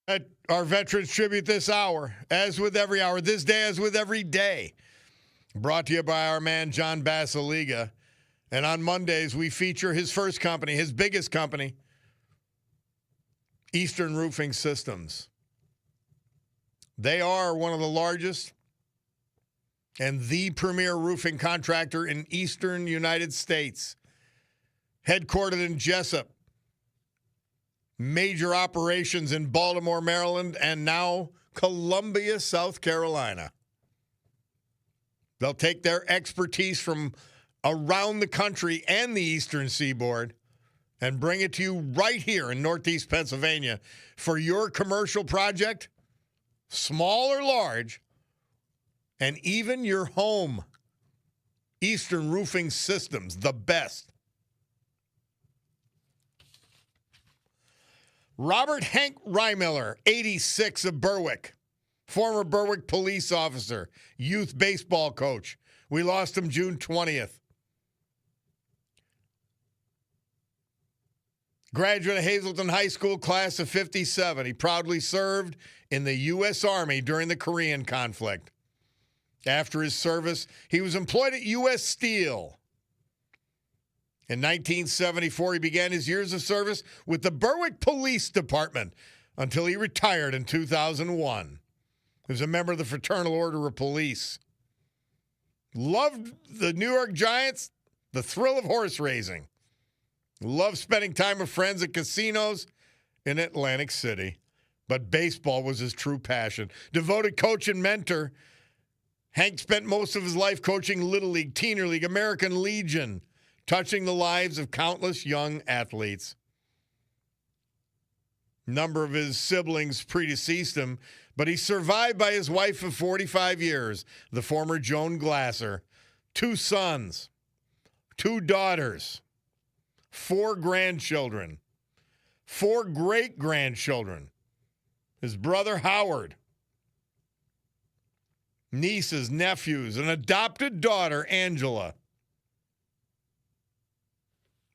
At our Veterans Tribute this hour, as with every hour, this day as with every day, brought to you by our man John Basiliga. And on Mondays, we feature his first company, his biggest company, Eastern Roofing Systems. They are one of the largest and the premier roofing contractor in eastern United States, headquartered in Jessup. Major operations in Baltimore, Maryland, and now Columbia, South Carolina. They'll take their expertise from around the country and the eastern seaboard and bring it to you right here in Northeast Pennsylvania for your commercial project, small or large, and even your home. Eastern Roofing Systems, the best. Robert Hank Reimiller, 86, of Berwick. Former Berwick police officer, youth baseball coach. We lost him June 20th. Graduate of Hazleton High School, class of 57. He proudly served in the U.S. Army during the Korean conflict. After his service, he was employed at U.S. Steel. In 1974, he began his years of service with the Berwick Police Department until he retired in 2001. He was a member of the Fraternal Order of Police. Loved the New York Giants, the thrill of horse racing. Loved spending time with friends at casinos in Atlantic City. But baseball was his true passion. Devoted coach and mentor, Hank spent most of his life coaching Little League, Teener League, American Legion, touching the lives of countless young athletes. A number of his siblings predeceased him, but he survived by his wife of 45 years, the former Joan Glasser. 2 sons, 2 daughters, 4 grandchildren, 4 great-grandchildren. His brother Howard, nieces, nephews, an adopted daughter, Angela.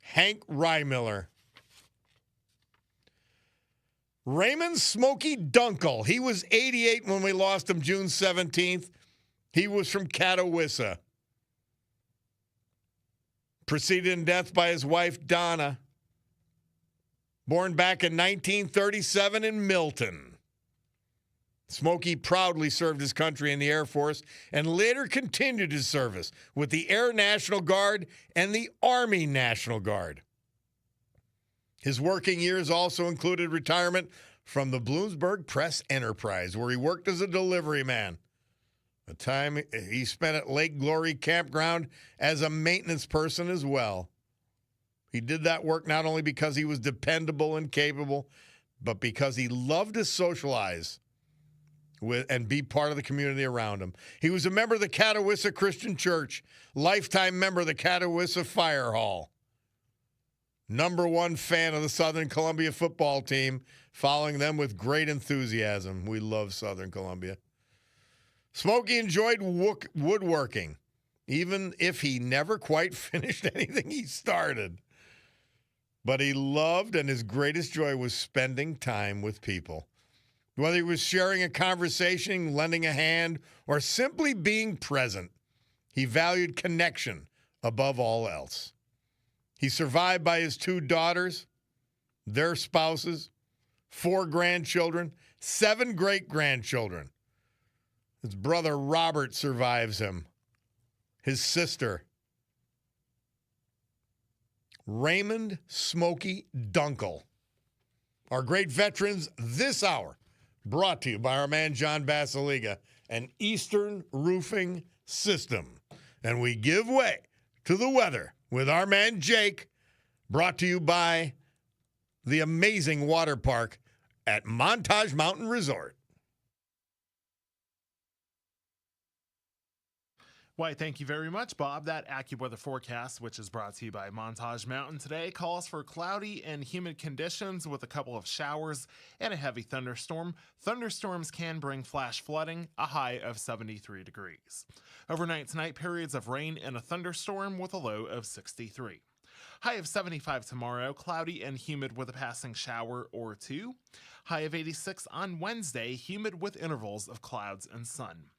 Hank Reimiller. Raymond Smokey Dunkel. He was 88 when we lost him June 17th. He was from Catawissa. Preceded in death by his wife, Donna. Born back in 1937 in Milton. Smokey proudly served his country in the Air Force and later continued his service with the Air National Guard and the Army National Guard. His working years also included retirement from the Bloomsburg Press Enterprise, where he worked as a delivery man. A time he spent at Lake Glory Campground as a maintenance person as well. He did that work not only because he was dependable and capable, but because he loved to socialize with and be part of the community around him. He was a member of the Catawissa Christian Church, lifetime member of the Catawissa Fire Hall. #1 fan of the Southern Columbia football team, following them with great enthusiasm. We love Southern Columbia. Smokey enjoyed woodworking, even if he never quite finished anything he started. But he loved, and his greatest joy was spending time with people. Whether he was sharing a conversation, lending a hand, or simply being present, he valued connection above all else. He's survived by his 2 daughters, their spouses, 4 grandchildren, 7 great-grandchildren. His brother Robert survives him. His sister, Raymond Smokey Dunkel. Our great veterans this hour, brought to you by our man John Basiliga and Eastern Roofing System. And we give way to the weather with our man Jake, brought to you by the amazing water park at Montage Mountain Resort.
Why, thank you very much, Bob. That AccuWeather forecast, which is brought to you by Montage Mountain today, calls for cloudy and humid conditions with a couple of showers and a heavy thunderstorm. Thunderstorms can bring flash flooding, a high of 73 degrees. Overnight tonight, periods of rain and a thunderstorm with a low of 63. High of 75 tomorrow, cloudy and humid with a passing shower or 2. High of 86 on Wednesday, humid with intervals of clouds and sun.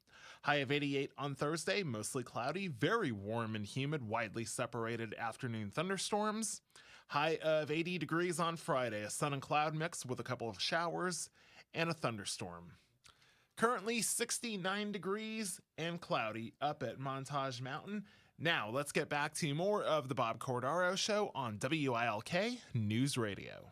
High of 88 on Thursday, mostly cloudy, very warm and humid, widely separated afternoon thunderstorms. High of 80 degrees on Friday, a sun and cloud mix with a couple of showers and a thunderstorm. Currently 69 degrees and cloudy up at Montage Mountain. Now let's get back to more of the Bob Cordaro Show on WILK News Radio.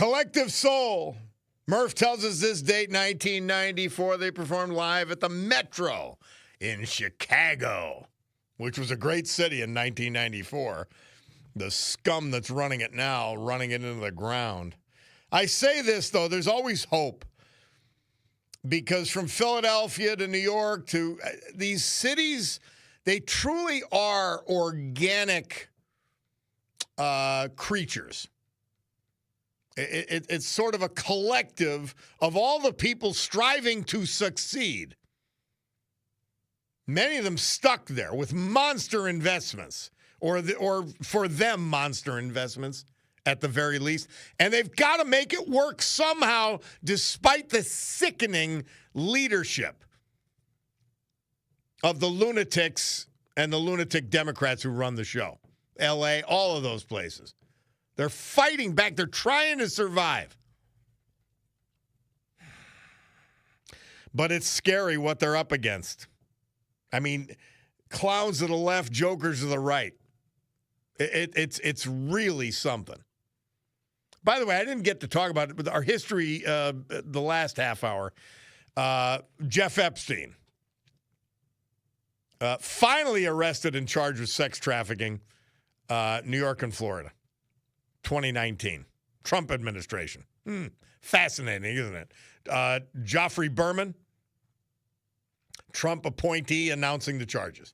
Collective Soul. Murph tells us this date, 1994, they performed live at the Metro in Chicago, which was a great city in 1994. The scum that's running it now, running it into the ground. I say this, though, there's always hope. Because from Philadelphia to New York to these cities, they truly are organic creatures. It's sort of a collective of all the people striving to succeed. Many of them stuck there with monster investments, or for them, monster investments at the very least. And they've got to make it work somehow, despite the sickening leadership of the lunatics and the lunatic Democrats who run the show. L.A., all of those places. They're fighting back. They're trying to survive. But it's scary what they're up against. I mean, clowns to the left, jokers to the right. It's really something. By the way, I didn't get to talk about it, but our history the last half hour. Jeff Epstein, finally arrested and charged with sex trafficking, New York and Florida, 2019. Trump administration. Fascinating, isn't it? Joffrey Berman, Trump appointee, announcing the charges.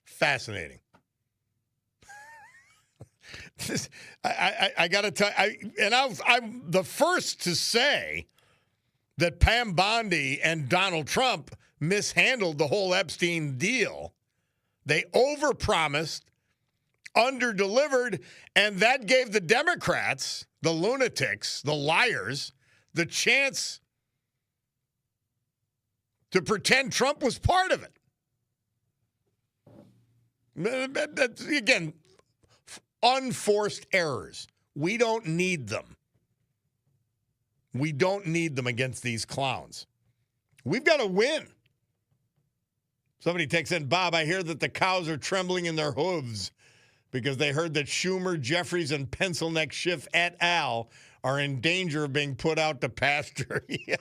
Fascinating. I got to tell you, I'm the first to say that Pam Bondi and Donald Trump mishandled the whole Epstein deal. They overpromised, underdelivered, and that gave the Democrats, the lunatics, the liars, the chance to pretend Trump was part of it. Again, unforced errors. We don't need them. We don't need them against these clowns. We've got to win. Somebody takes in, Bob, I hear that the cows are trembling in their hooves because they heard that Schumer, Jeffries, and Pencilneck Schiff et al. Are in danger of being put out to pasture. Yeah.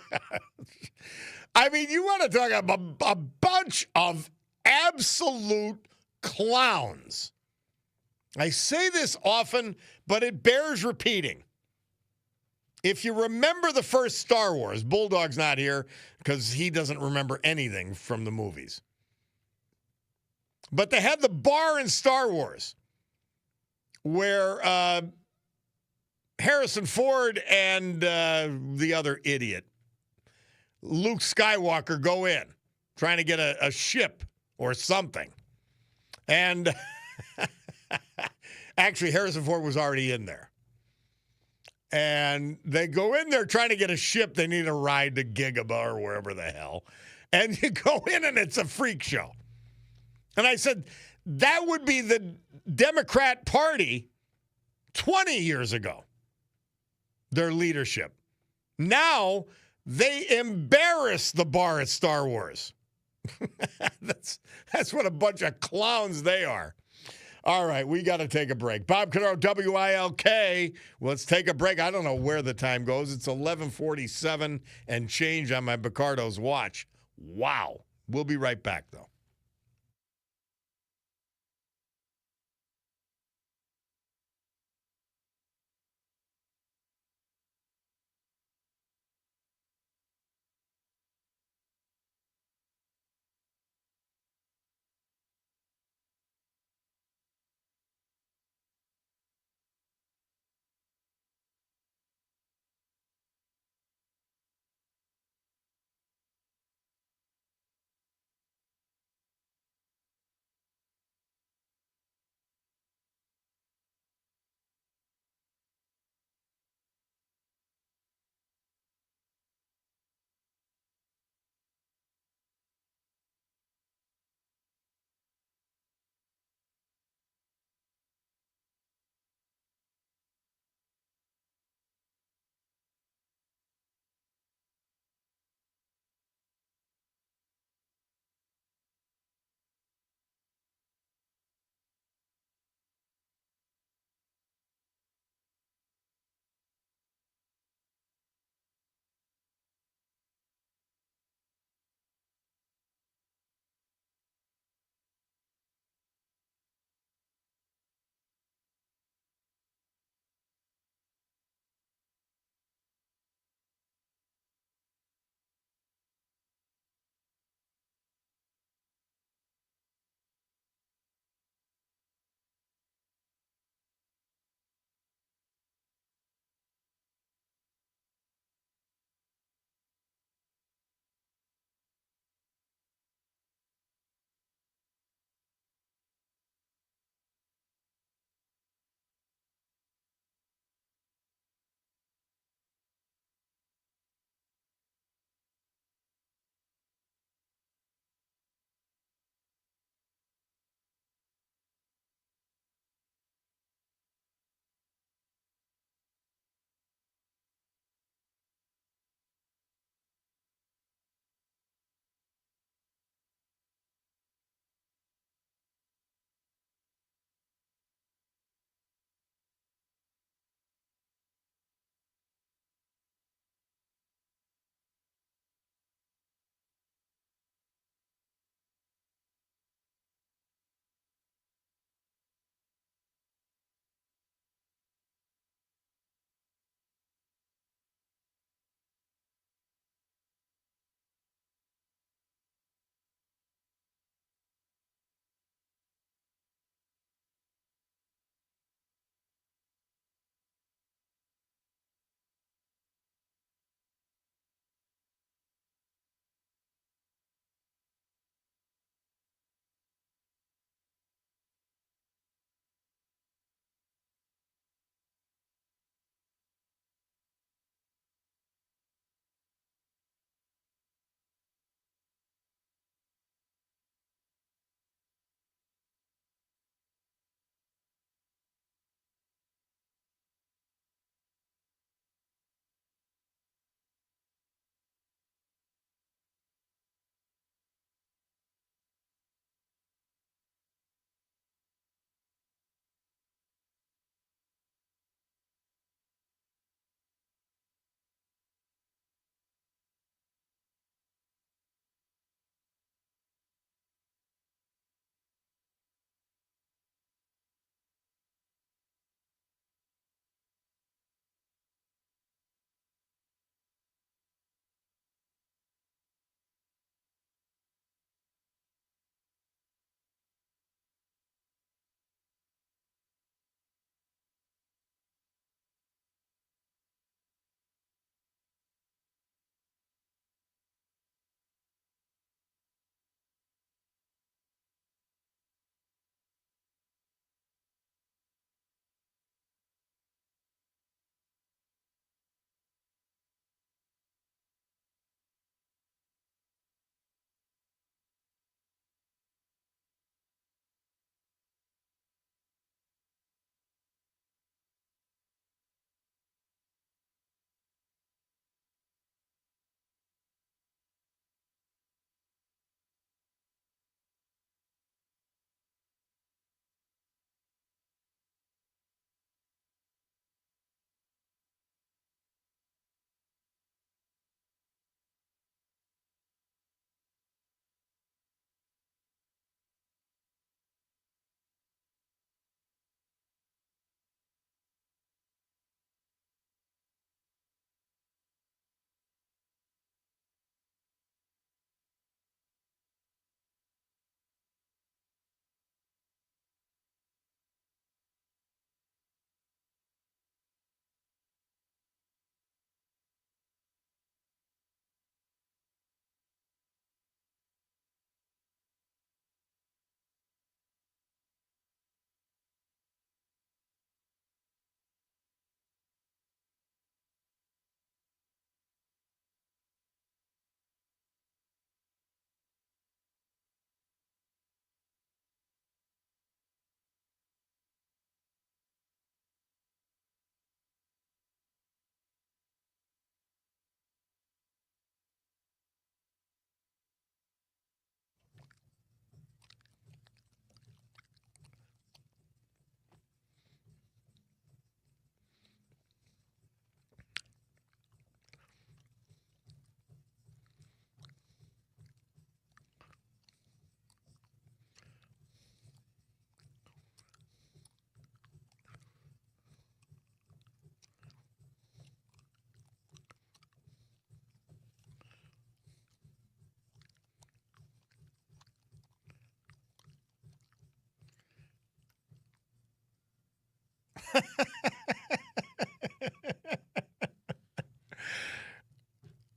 I mean, you want to talk about a bunch of absolute clowns. I say this often, but it bears repeating. If you remember the first Star Wars, Bulldog's not here because he doesn't remember anything from the movies. But they had the bar in Star Wars where Harrison Ford and the other idiot, Luke Skywalker, go in trying to get a ship or something. And actually, Harrison Ford was already in there. And they go in there trying to get a ship. They need a ride to Gigaba or wherever the hell. And you go in and it's a freak show. And I said, that would be the Democrat Party 20 years ago, their leadership. Now they embarrass the bar at Star Wars. That's what a bunch of clowns they are. All right, we got to take a break. Bob Cordaro, WILK. Let's take a break. I don't know where the time goes. It's 11:47 and change on my Bacardo's watch. Wow. We'll be right back, though.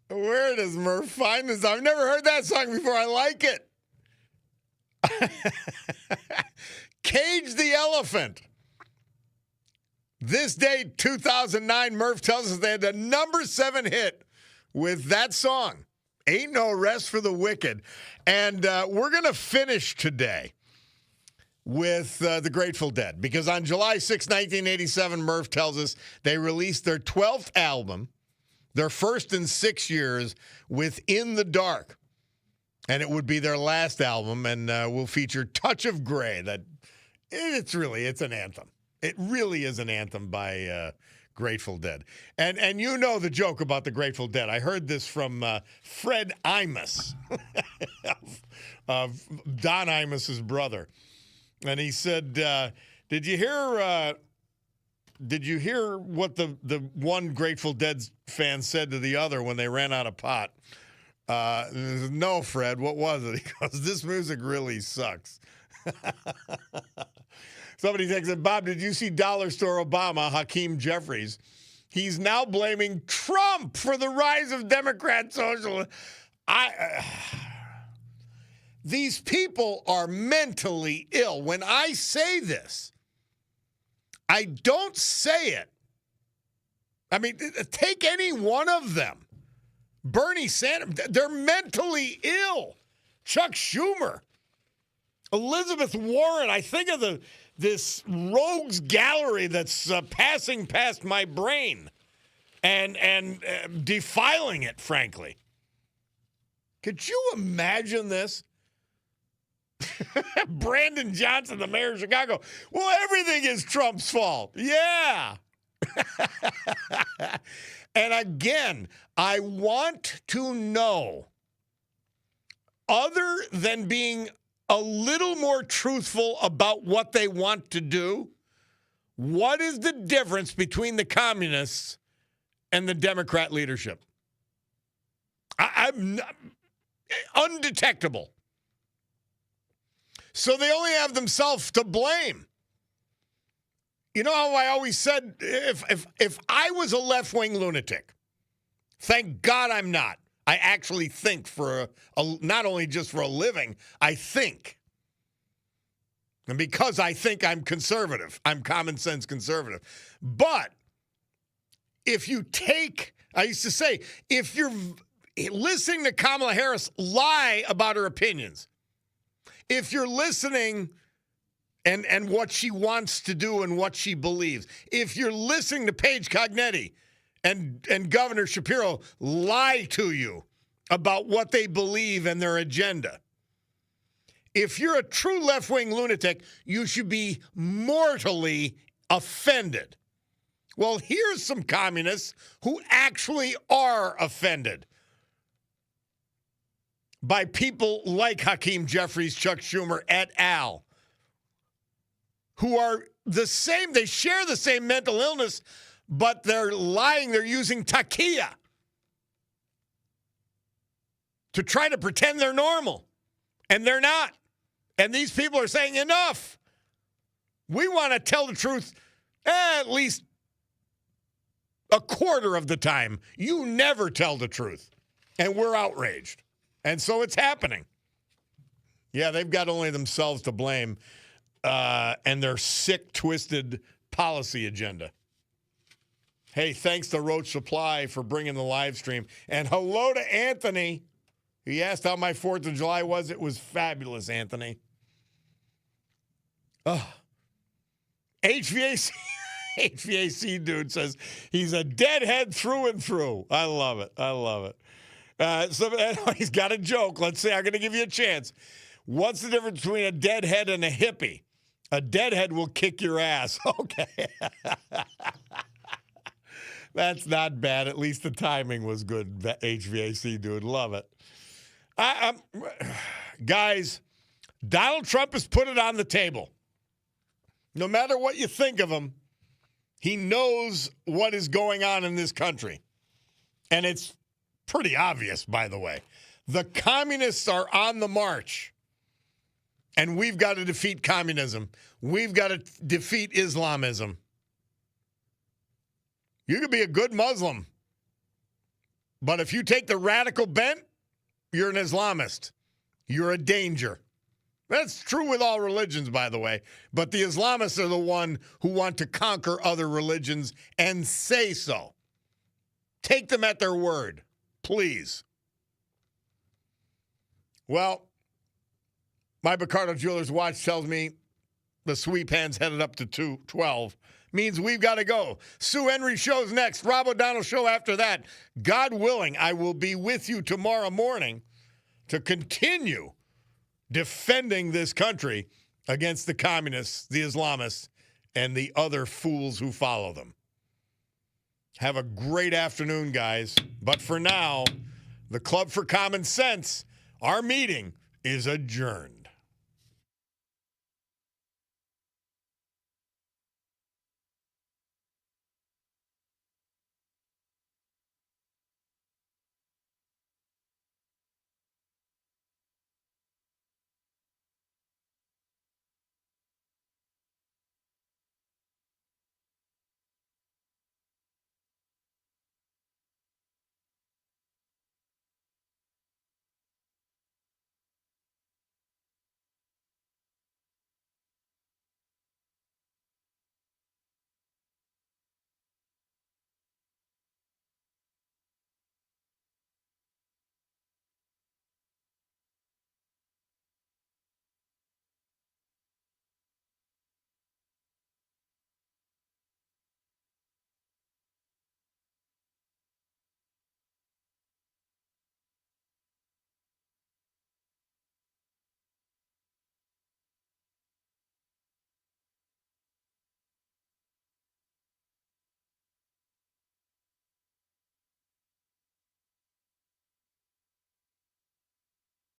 Where does Murph find this? I've never heard that song before. I like it. Cage the Elephant. This day, 2009, Murph tells us they had the number 7 hit with that song, Ain't No Rest for the Wicked. And we're going to finish today with the Grateful Dead, because on July 6, 1987, Murph tells us they released their 12th album, their first in 6 years, with In the Dark. And it would be their last album, and will feature Touch of Grey. It's an anthem. It really is an anthem by Grateful Dead. And you know the joke about the Grateful Dead. I heard this from Fred Imus, of Don Imus's brother. And he said, did you hear what the one Grateful Dead fan said to the other when they ran out of pot? No, Fred, what was it? He goes, this music really sucks. Somebody texted, Bob, did you see Dollar Store Obama, Hakeem Jeffries? He's now blaming Trump for the rise of Democrat socialism. These people are mentally ill. When I say this, I don't say it. I mean, take any one of them. Bernie Sanders, they're mentally ill. Chuck Schumer, Elizabeth Warren. I think of this rogues gallery that's passing past my brain and defiling it, frankly. Could you imagine this? Brandon Johnson, the mayor of Chicago. Well, everything is Trump's fault. Yeah. And again, I want to know, other than being a little more truthful about what they want to do, what is the difference between the communists and the Democrat leadership? I'm undetectable. So they only have themselves to blame. You know how I always said, if I was a left-wing lunatic, thank God I'm not. I actually think not only just for a living, I think. And because I think I'm conservative, I'm common sense conservative. But if you I used to say, if you're listening to Kamala Harris lie about her opinions, if you're listening and what she wants to do and what she believes, if you're listening to Paige Cognetti and Governor Shapiro lie to you about what they believe and their agenda, if you're a true left-wing lunatic, you should be mortally offended. Well, here's some communists who actually are offended by people like Hakeem Jeffries, Chuck Schumer, et al., who are the same. They share the same mental illness, but they're lying. They're using taqiyya to try to pretend they're normal, and they're not. And these people are saying, enough. We want to tell the truth at least a quarter of the time. You never tell the truth, and we're outraged. And so it's happening. Yeah, they've got only themselves to blame and their sick, twisted policy agenda. Hey, thanks to Roach Supply for bringing the live stream. And hello to Anthony. He asked how my 4th of July was. It was fabulous, Anthony. Oh, HVAC dude says he's a deadhead through and through. I love it. I love it. So he's got a joke. Let's say I'm going to give you a chance. What's the difference between a deadhead and a hippie? A deadhead will kick your ass. Okay. That's not bad. At least the timing was good, HVAC dude. Love it. Guys, Donald Trump has put it on the table. No matter what you think of him, he knows what is going on in this country. And it's pretty obvious, by the way. The communists are on the march. And we've got to defeat communism. We've got to defeat Islamism. You could be a good Muslim, but if you take the radical bent, you're an Islamist. You're a danger. That's true with all religions, by the way. But the Islamists are the one who want to conquer other religions and say so. Take them at their word, please. Well, my Bacardo Jewelers watch tells me the sweep hand's headed up to 212. Means we've got to go. Sue Henry show's next. Rob O'Donnell show after that. God willing, I will be with you tomorrow morning to continue defending this country against the communists, the Islamists, and the other fools who follow them. Have a great afternoon, guys. But for now, the Club for Common Sense, our meeting is adjourned.